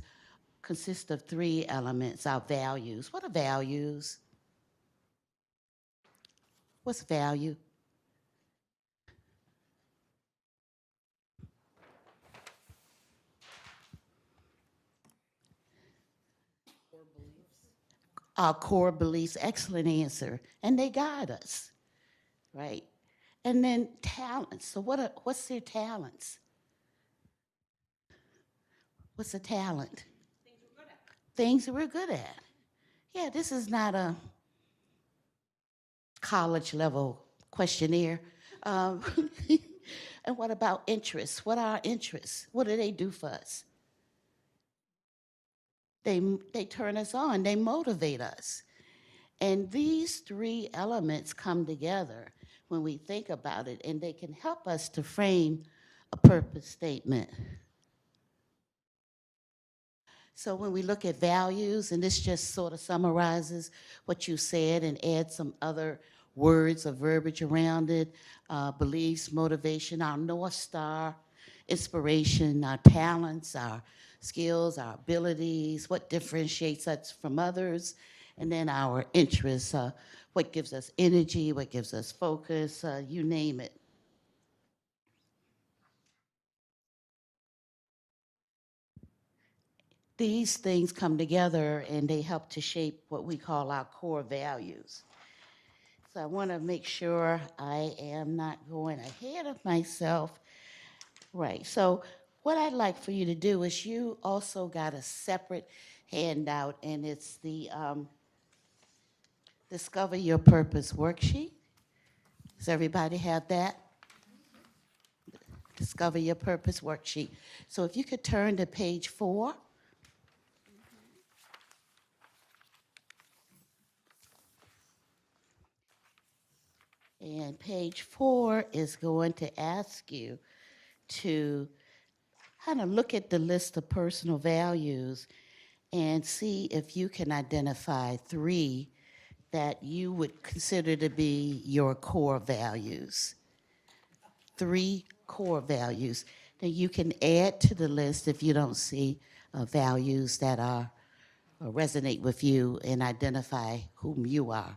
consist of 3 elements: our values. What are values? What's value? Our core beliefs, excellent answer. And they guide us, right? And then talents. So what's their talents? What's a talent? Things that we're good at. Yeah, this is not a college level questionnaire. And what about interests? What are our interests? What do they do for us? They turn us on, they motivate us. And these 3 elements come together when we think about it, and they can help us to frame a purpose statement. So when we look at values, and this just sort of summarizes what you said and adds some other words or verbiage around it, beliefs, motivation, our North Star, inspiration, our talents, our skills, our abilities, what differentiates us from others, and then our interests, what gives us energy, what gives us focus, you name it. These things come together and they help to shape what we call our core values. So I want to make sure I am not going ahead of myself. Right, so what I'd like for you to do is you also got a separate handout, and it's the Discover Your Purpose worksheet. Does everybody have that? Discover Your Purpose worksheet. So if you could turn to page 4. And page 4 is going to ask you to kind of look at the list of personal values and see if you can identify 3 that you would consider to be your core values. 3 core values. Now you can add to the list if you don't see values that are resonate with you and identify whom you are.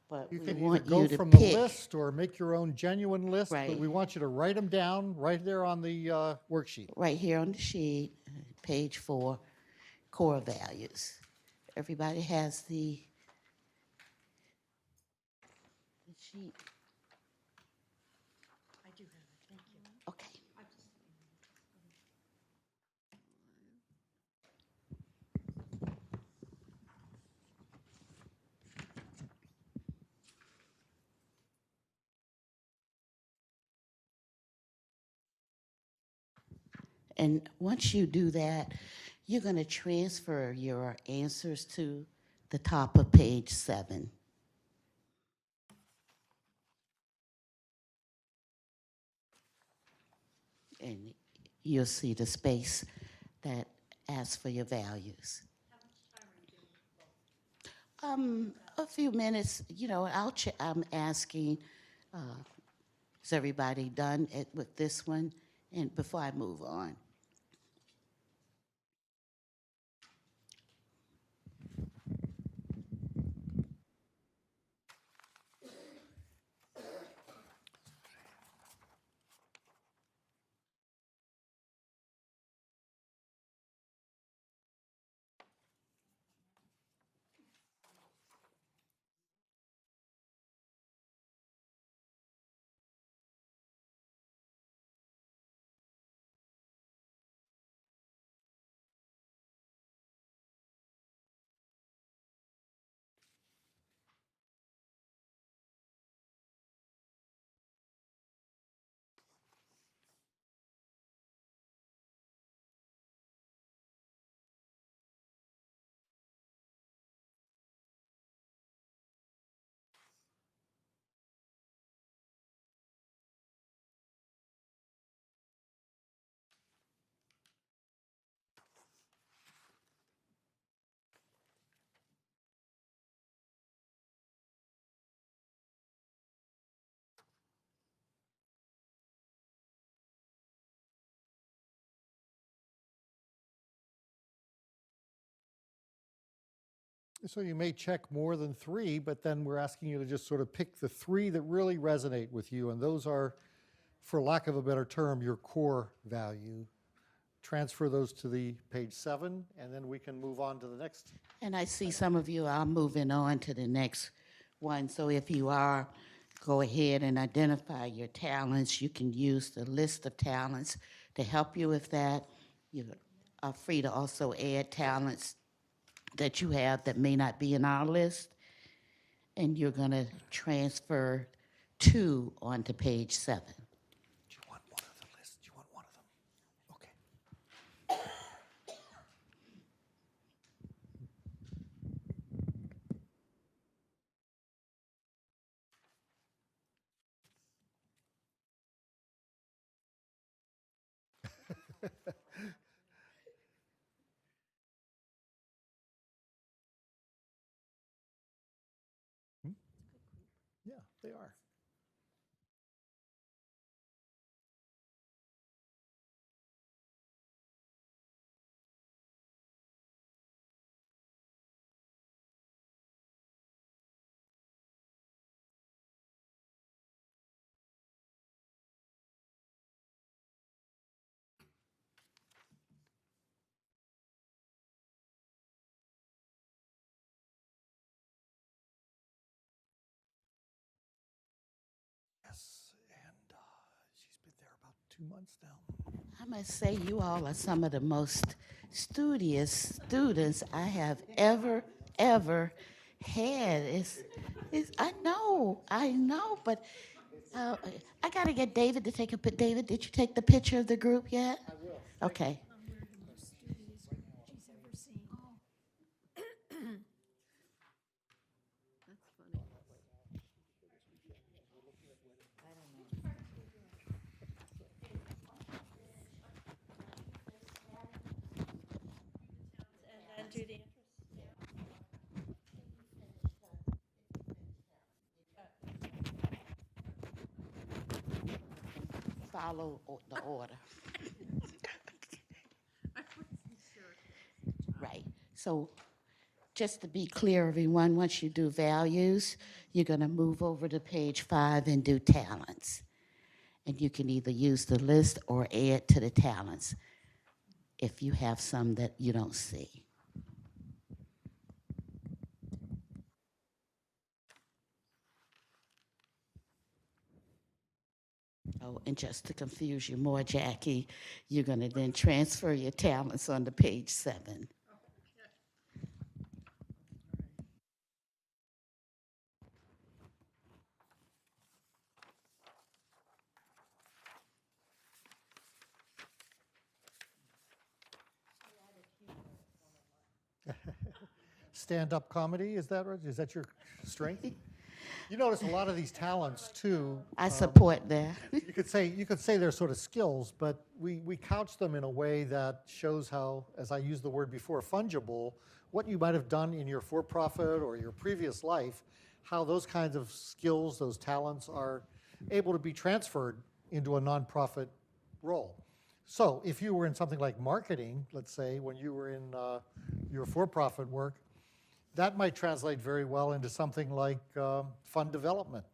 But You we can either want go you to from the pick. list or make your own genuine list, but Right. we want you to write them down right there on the worksheet. Right here on the sheet, page 4, core values. Everybody has the sheet. I do have it, thank you. Okay. And once you do that, you're going to transfer your answers to the top of page 7. And you'll see the space that asks for your values. A few minutes, you know, I'm asking, is everybody done with this one? And before I move on. So you may check more than 3, but then we're asking you to just sort of pick the 3 that really resonate with you, and those are, for lack of a better term, your core value. Transfer those to the page 7, and then we can move on to the next. And I see some of you are moving on to the next one. So if you are, go ahead and identify your talents. You can use the list of talents to help you with that. You are free to also add talents that you have that may not be in our list. And you're going to transfer 2 onto page 7. Do you want one of the lists? Do you want one of them? Okay. Yeah, they are. Yes, and she's been there about 2 months now. I must say, you all are some of the most studious students I have ever had. I know, but I got to get David to take a picture. David, did you take the picture of the group yet? I will. Okay. And do the Follow the order. Right. So just to be clear, everyone, once you do values, you're going to move over to page 5 and do talents. And you can either use the list or add to the talents if you have some that you don't see. Oh, and just to confuse you more, Jackie, you're going to then transfer your talents onto page 7. stand-up comedy. Is that right? Is that your strength? You notice a lot of these talents too. I support that. You could say they're sort of skills, but we couch them in a way that shows how, as I used the word before, fungible, what you might have done in your for-profit or your previous life, how those kinds of skills, those talents are able to be transferred into a nonprofit role. So if you were in something like marketing, let's say, when you were in your for-profit work, that might translate very well into something like fund development.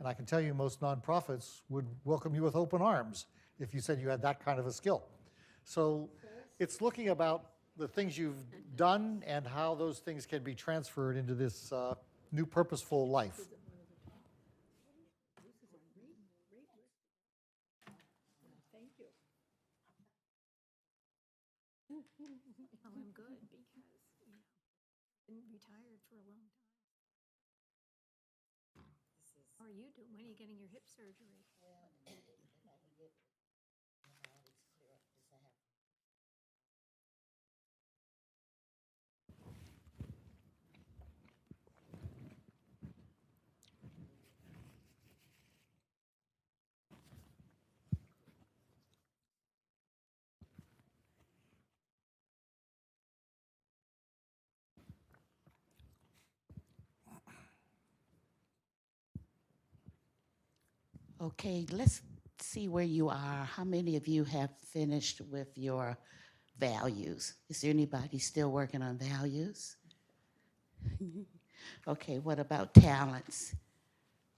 And I can tell you most nonprofits would welcome you with open arms if you said you had that kind of a skill. So it's looking about the things you've done and how those things can be transferred into this new purposeful life. Oh, I'm good because, been retired for a long time. How are you doing? When are you getting your hip surgery? Okay, let's see where you are. How many of you have finished with your values? Is there anybody still working on values? Okay, what about talents?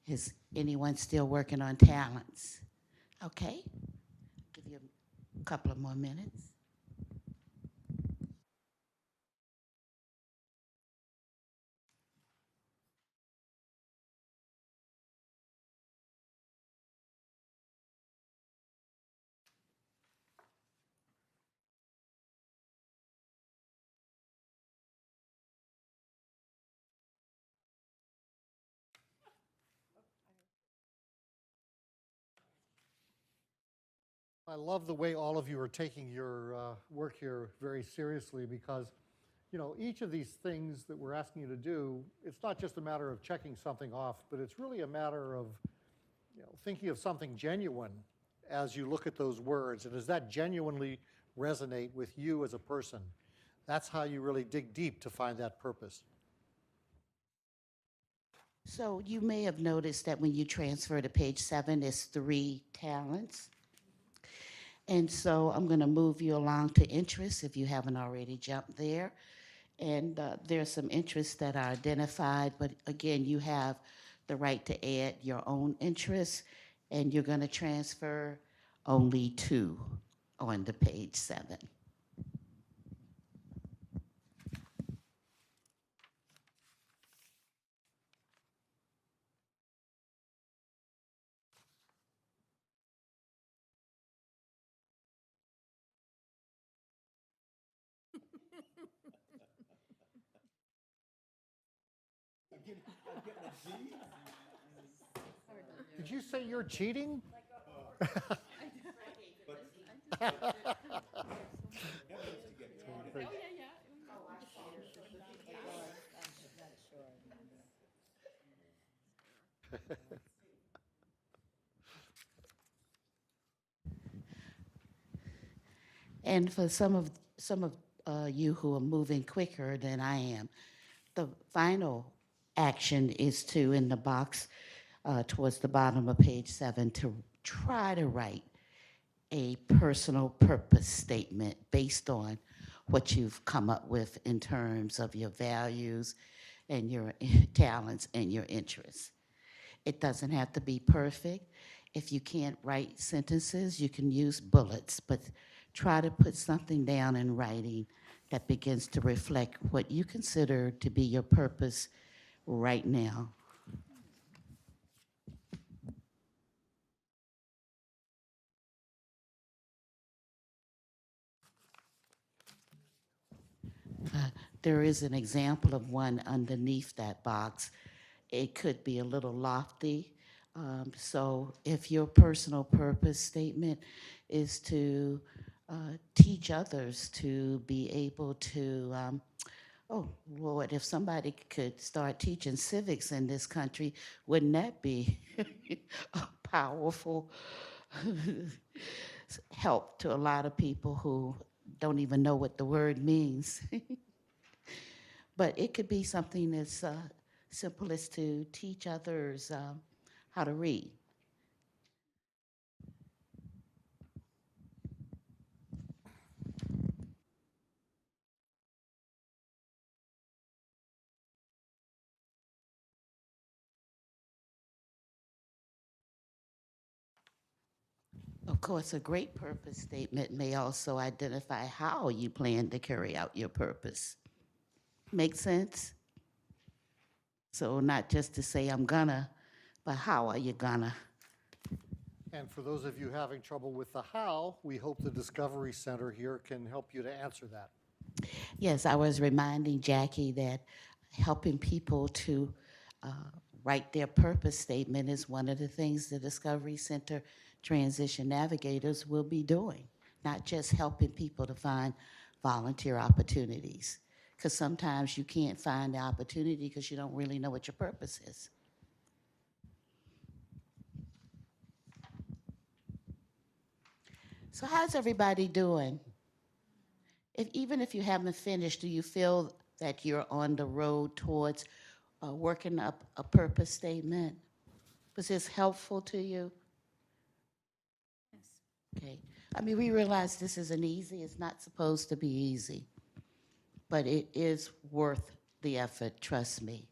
Is anyone still working on talents? Okay, give you a couple of more minutes. I love the way all of you are taking your work here very seriously because, each of these things that we're asking you to do, it's not just a matter of checking something off, but it's really a matter of, thinking of something genuine as you look at those words. And does that genuinely resonate with you as a person? That's how you really dig deep to find that purpose. So you may have noticed that when you transfer to page 7, it's 3 talents. And so I'm going to move you along to interests if you haven't already jumped there. And there's some interests that are identified, but again, you have the right to add your own interests, and you're going to transfer only 2 onto page 7. Did you say you're cheating? And for some of you who are moving quicker than I am, the final action is to, in the box towards the bottom of page 7, to try to write a personal purpose statement based on what you've come up with in terms of your values and your talents and your interests. It doesn't have to be perfect. If you can't write sentences, you can use bullets, but try to put something down in writing that begins to reflect what you consider to be your purpose right now. There is an example of one underneath that box. It could be a little lofty. So if your personal purpose statement is to teach others to be able to Oh, Lord, if somebody could start teaching civics in this country, wouldn't that be a powerful help to a lot of people who don't even know what the word means? But it could be something as simple as to teach others how to read. Of course, a great purpose statement may also identify how you plan to carry out your purpose. Make sense? So not just to say I'm gonna, but how are you gonna? And for those of you having trouble with the how, we hope the Discovery Center here can help you to answer that. Yes, I was reminding Jackie that helping people to write their purpose statement is one of the things the Discovery Center Transition Navigators will be doing, not just helping people to find volunteer opportunities, because sometimes you can't find the opportunity because you don't really know what your purpose is. So how's everybody doing? Even if you haven't finished, do you feel that you're on the road towards working up a purpose statement? Was this helpful to you? Yes. Okay. I mean, we realize this isn't easy. It's not supposed to be easy, but it is worth the effort, trust me.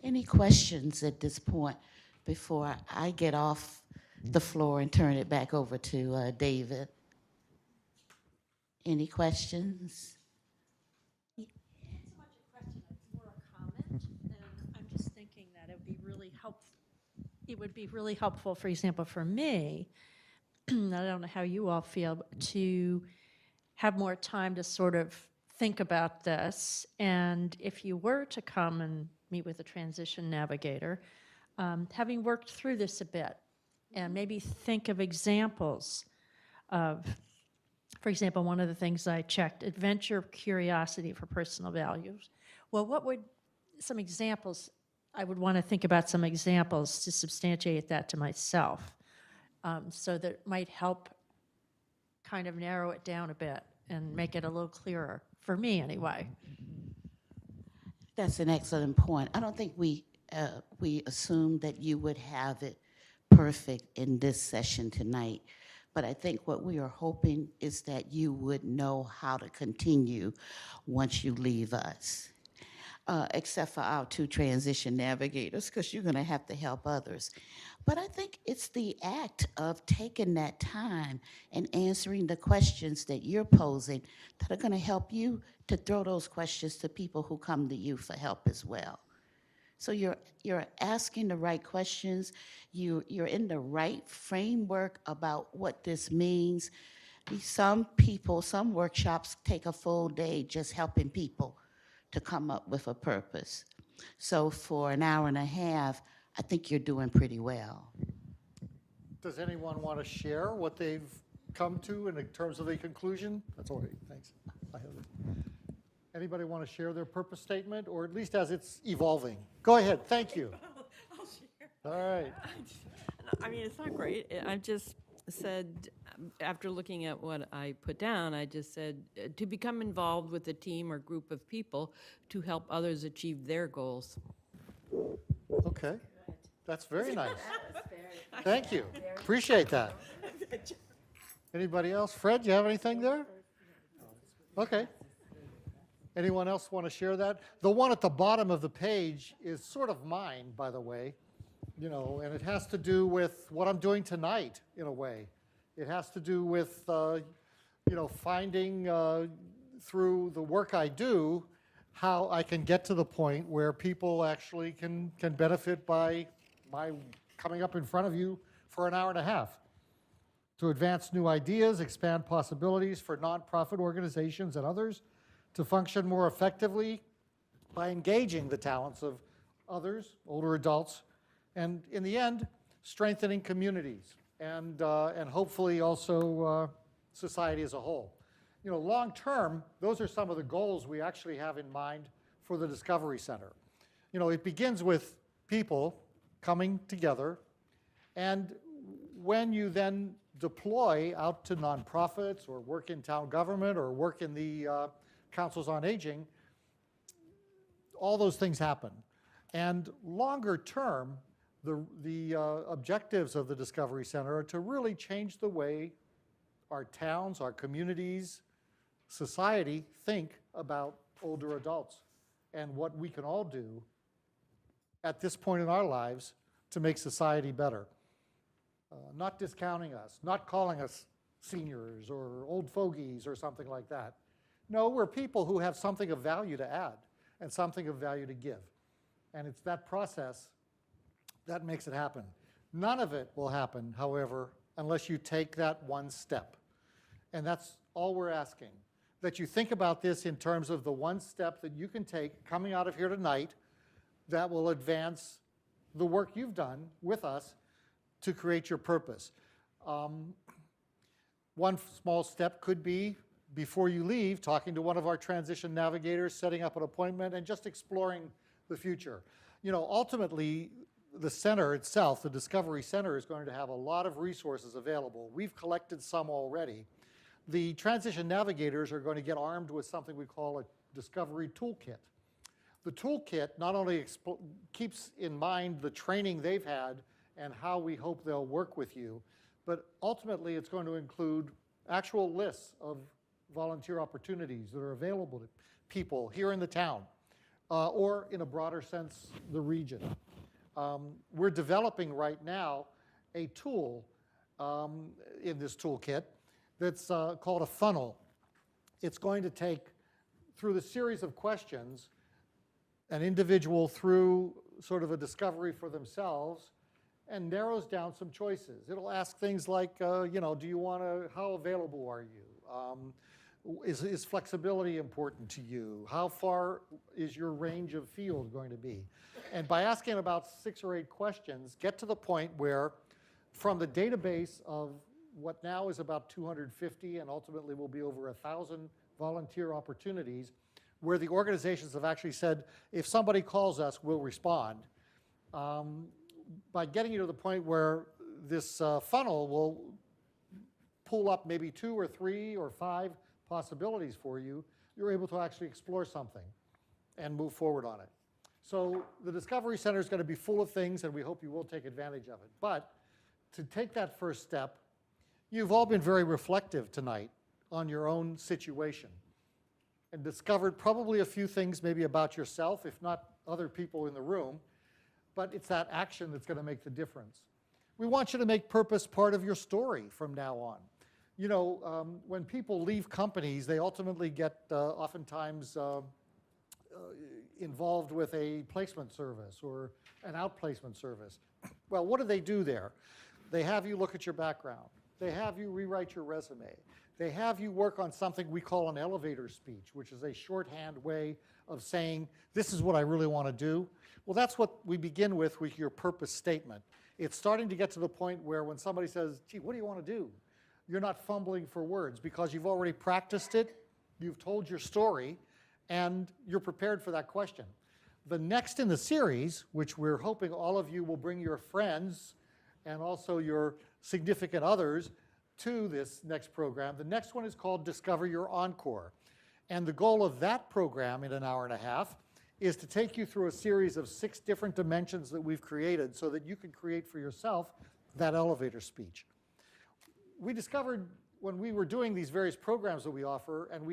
Any questions at this point before I get off the floor and turn it back over to David? Any questions? Not so much a question, it's more a comment, and I'm just thinking that it would be really helpful. It would be really helpful, for example, for me, I don't know how you all feel, to have more time to sort of think about this. And if you were to come and meet with a transition navigator, having worked through this a bit, and maybe think of examples of, for example, one of the things I checked, adventure, curiosity for personal values. Well, what would some examples, I would want to think about some examples to substantiate that to myself, so that it might help kind of narrow it down a bit and make it a little clearer, for me anyway. That's an excellent point. I don't think we assumed that you would have it perfect in this session tonight, but I think what we are hoping is that you would know how to continue once you leave us, except for our two transition navigators, because you're going to have to help others. But I think it's the act of taking that time and answering the questions that you're posing that are going to help you to throw those questions to people who come to you for help as well. So you're asking the right questions, you're in the right framework about what this means. Some people, some workshops take a full day just helping people to come up with a purpose. So for an hour and a half, I think you're doing pretty well. Does anyone want to share what they've come to in terms of a conclusion? That's all right, thanks. I have it. Anybody want to share their purpose statement, or at least as it's evolving? Go ahead, thank you. I'll share. All right. I mean, it's not great. I just said, after looking at what I put down, I just said to become involved with a team or group of people to help others achieve their goals. Okay, that's very nice. Thank you, appreciate that. Anybody else? Fred, you have anything there? Okay. Anyone else want to share that? The one at the bottom of the page is sort of mine, by the way, you know, and it has to do with what I'm doing tonight, in a way. It has to do with, you know, finding through the work I do how I can get to the point where people actually can benefit by my coming up in front of you for an hour and a half to advance new ideas, expand possibilities for nonprofit organizations and others, to function more effectively by engaging the talents of others, older adults, and in the end, strengthening communities and hopefully also society as a whole. Long term, those are some of the goals we actually have in mind for the Discovery Center. It begins with people coming together, and when you then deploy out to nonprofits or work in town government or work in the councils on aging, all those things happen. And longer term, the objectives of the Discovery Center are to really change the way our towns, our communities, society think about older adults and what we can all do at this point in our lives to make society better. Not discounting us, not calling us seniors or old fogies or something like that. No, we're people who have something of value to add and something of value to give. And it's that process that makes it happen. None of it will happen, however, unless you take that one step. And that's all we're asking, that you think about this in terms of the one step that you can take coming out of here tonight that will advance the work you've done with us to create your purpose. One small step could be, before you leave, talking to one of our transition navigators, setting up an appointment, and just exploring the future. Ultimately, the center itself, the Discovery Center, is going to have a lot of resources available. We've collected some already. The transition navigators are going to get armed with something we call a Discovery Toolkit. The toolkit not only keeps in mind the training they've had and how we hope they'll work with you, but ultimately it's going to include actual lists of volunteer opportunities that are available to people here in the town, or in a broader sense, the region. We're developing right now a tool in this toolkit that's called a funnel. It's going to take, through the series of questions, an individual through sort of a discovery for themselves and narrows down some choices. It'll ask things like, do you want to, how available are you? Is flexibility important to you? How far is your range of field going to be? And by asking about 6 or 8 questions, get to the point where from the database of what now is about 250 and ultimately will be over 1,000 volunteer opportunities, where the organizations have actually said, if somebody calls us, we'll respond. By getting you to the point where this funnel will pull up maybe 2 or 3 or 5 possibilities for you, you're able to actually explore something and move forward on it. So the Discovery Center is going to be full of things, and we hope you will take advantage of it. But to take that first step, you've all been very reflective tonight on your own situation and discovered probably a few things maybe about yourself, if not other people in the room, but it's that action that's going to make the difference. We want you to make purpose part of your story from now on. When people leave companies, they ultimately get oftentimes involved with a placement service or an outplacement service. Well, what do they do there? They have you look at your background. They have you rewrite your resume. They have you work on something we call an elevator speech, which is a shorthand way of saying, this is what I really want to do. Well, that's what we begin with your purpose statement. It's starting to get to the point where when somebody says, gee, what do you want to do? You're not fumbling for words because you've already practiced it, you've told your story, and you're prepared for that question. The next in the series, which we're hoping all of you will bring your friends and also your significant others to this next program. The next one is called Discover Your Encore. And the goal of that program in an hour and a half is to take you through a series of 6 different dimensions that we've created so that you can create for yourself that elevator speech. We discovered when we were doing these various programs that we offer, and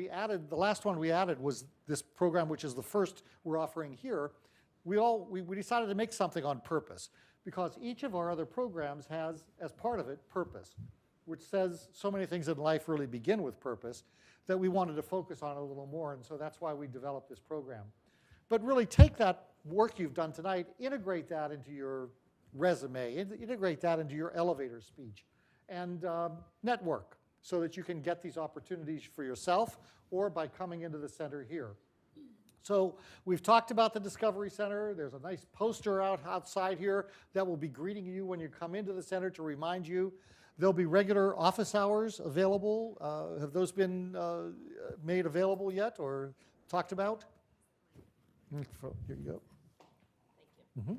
the last one we added was this program, which is the first we're offering here, we decided to make something on purpose because each of our other programs has, as part of it, purpose, which says so many things in life really begin with purpose that we wanted to focus on a little more, and so that's why we developed this program. But really take that work you've done tonight, integrate that into your resume, integrate that into your elevator speech, and network so that you can get these opportunities for yourself or by coming into the center here. So we've talked about the Discovery Center. There's a nice poster outside here that will be greeting you when you come into the center to remind you There'll be regular office hours available. Have those been made available yet or talked about? Here you go. Thank you.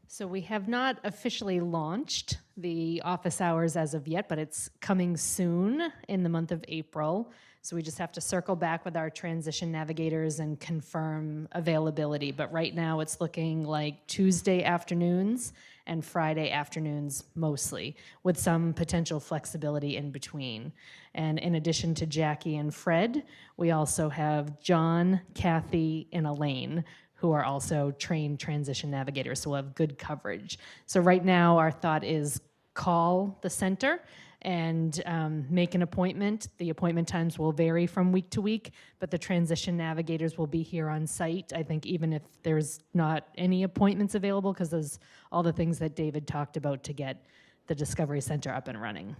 So we have not officially launched the office hours as of yet, but it's coming soon in the month of April. So we just have to circle back with our transition navigators and confirm availability. But right now it's looking like Tuesday afternoons and Friday afternoons mostly, with some potential flexibility in between. And in addition to Jackie and Fred, we also have John, Kathy, and Elaine, who are also trained transition navigators, so we'll have good coverage. So right now, our thought is call the center and make an appointment. The appointment times will vary from week to week, but the transition navigators will be here on site, I think, even if there's not any appointments available, because there's all the things that David talked about to get the Discovery Center up and running.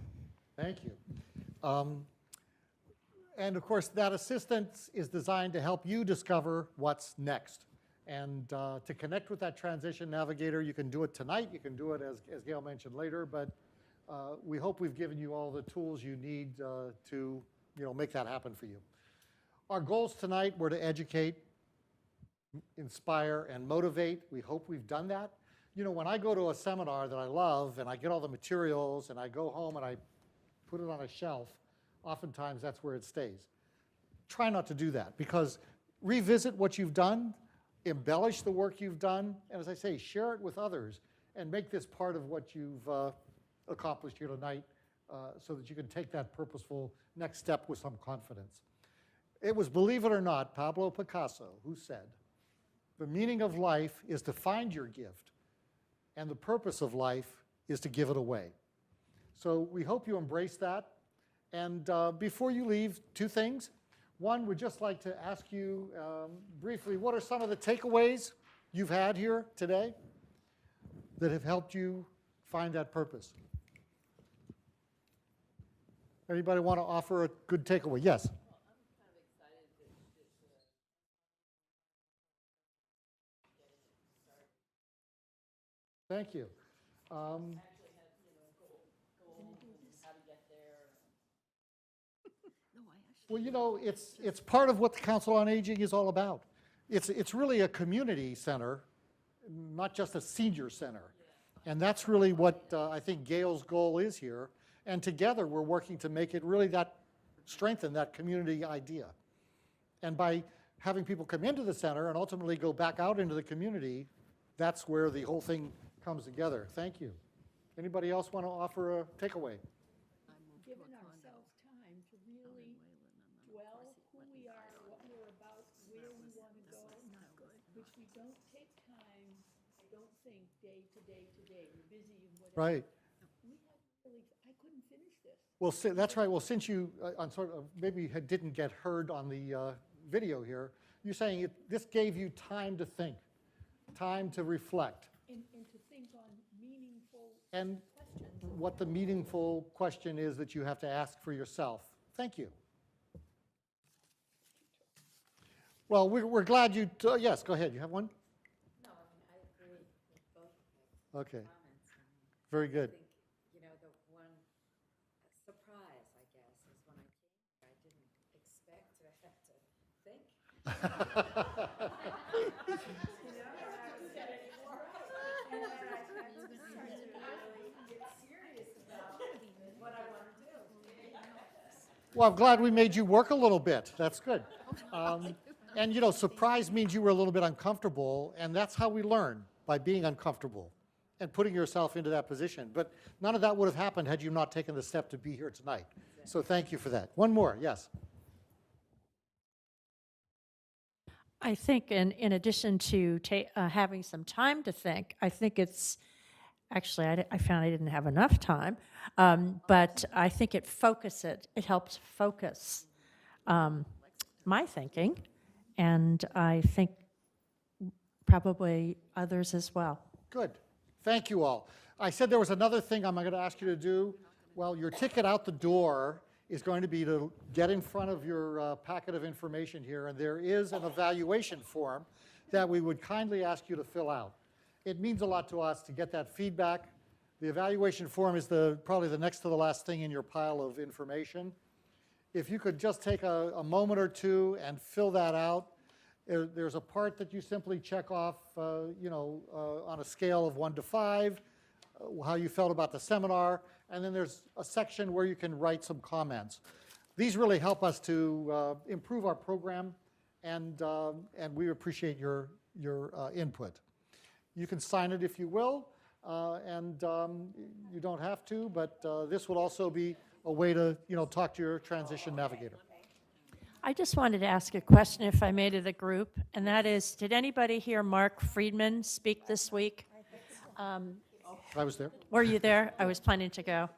Thank you. And of course, that assistance is designed to help you discover what's next. And to connect with that transition navigator, you can do it tonight. You can do it, as Gail mentioned, later. But we hope we've given you all the tools you need to make that happen for you. Our goals tonight were to educate, inspire, and motivate. We hope we've done that. When I go to a seminar that I love and I get all the materials and I go home and I put it on a shelf, oftentimes that's where it stays. Try not to do that, because revisit what you've done, embellish the work you've done, and as I say, share it with others and make this part of what you've accomplished here tonight so that you can take that purposeful next step with some confidence. It was, believe it or not, Pablo Picasso who said, "The meaning of life is to find your gift, and the purpose of life is to give it away." So we hope you embrace that. And before you leave, two things. One, we'd just like to ask you briefly, what are some of the takeaways you've had here today that have helped you find that purpose? Anybody want to offer a good takeaway? Yes. Thank you. Well, it's part of what the Council on Aging is all about. It's really a community center, not just a senior center. And that's really what I think Gail's goal is here. And together we're working to make it really strengthen that community idea. And by having people come into the center and ultimately go back out into the community, that's where the whole thing comes together. Thank you. Anybody else want to offer a takeaway? Given ourselves time to really dwell who we are, what we're about, where we want to go, which we don't take time, I don't think, day to day to day. We're busy and whatever. Right. I couldn't finish this. Well, that's right. Well, since you maybe didn't get heard on the video here, you're saying this gave you time to think, time to reflect. And to think on meaningful And questions. what the meaningful question is that you have to ask for yourself. Thank you. Well, we're glad you, yes, go ahead. You have one? No, I agree with both Okay, comments. very good. The one surprise, I guess, is when I came here, I didn't expect to have to think. Well, I'm glad we made you work a little bit. That's good. And surprise means you were a little bit uncomfortable, and that's how we learn, by being uncomfortable and putting yourself into that position. But none of that would have happened had you not taken the step to be here tonight. So thank you for that. One more, yes. I think in addition to having some time to think, I think it's, actually, I found I didn't have enough time, but I think it helps focus my thinking, and I think probably others as well. Good. Thank you all. I said there was another thing I'm going to ask you to do. Well, your ticket out the door is going to be to get in front of your packet of information here, and there is an evaluation form that we would kindly ask you to fill out. It means a lot to us to get that feedback The evaluation form is probably the next to the last thing in your pile of information. If you could just take a moment or two and fill that out. There's a part that you simply check off, on a scale of 1 to 5, how you felt about the seminar, and then there's a section where you can write some comments. These really help us to improve our program, and we appreciate your input. You can sign it if you will, and you don't have to, but this will also be a way to talk to your transition navigator. I just wanted to ask a question, if I may, to the group, and that is, did anybody hear Mark Friedman speak this week? I was there. Were you there? I was planning to go.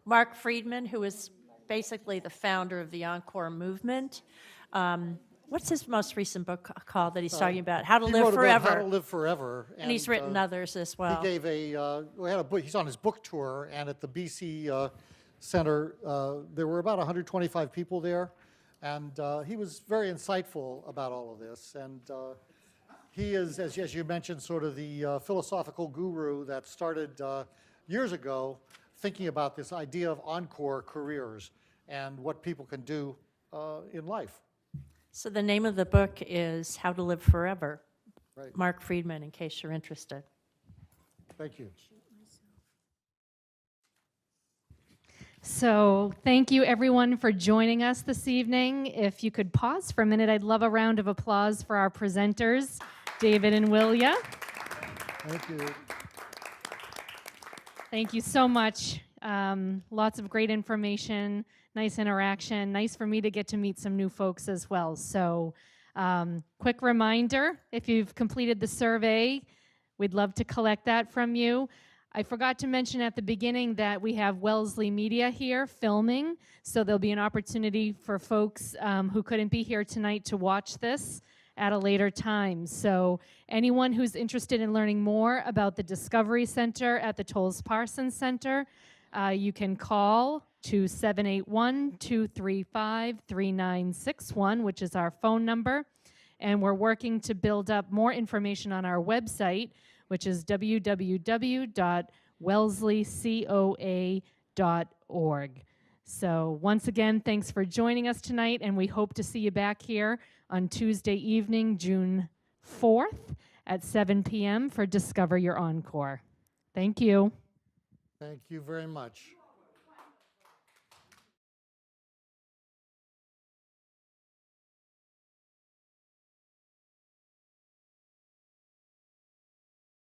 Mark Friedman, who is basically the founder of the Encore movement. What's his most recent book called that he's talking about? How to He Live wrote Forever. about How to Live Forever. And he's written others as well. He gave we had a book, he's on his book tour, and at the BC Center, there were about 125 people there, and he was very insightful about all of this. And he is, as you mentioned, sort of the philosophical guru that started years ago thinking about this idea of encore careers and what people can do in life. So the name of the book is How to Live Forever. Right. Mark Friedman, in case you're interested. Thank you. So thank you everyone for joining us this evening. If you could pause for a minute, I'd love a round of applause for our presenters, David and Willia. Thank you. Thank you so much. Lots of great information, nice interaction, nice for me to get to meet some new folks as well. So quick reminder, if you've completed the survey, we'd love to collect that from you. I forgot to mention at the beginning that we have Wellesley Media here filming, so there'll be an opportunity for folks who couldn't be here tonight to watch this at a later time. So anyone who's interested in learning more about the Discovery Center at the Tolles Parsons Center, you can call to 781-235-3961, which is our phone number. And we're working to build up more information on our website, which is www.wellesleycoa.org. So once again, thanks for joining us tonight, and we hope to see you back here on Tuesday evening, June 4th at 7 p.m. for Discover Your Encore. Thank you. Thank you very much.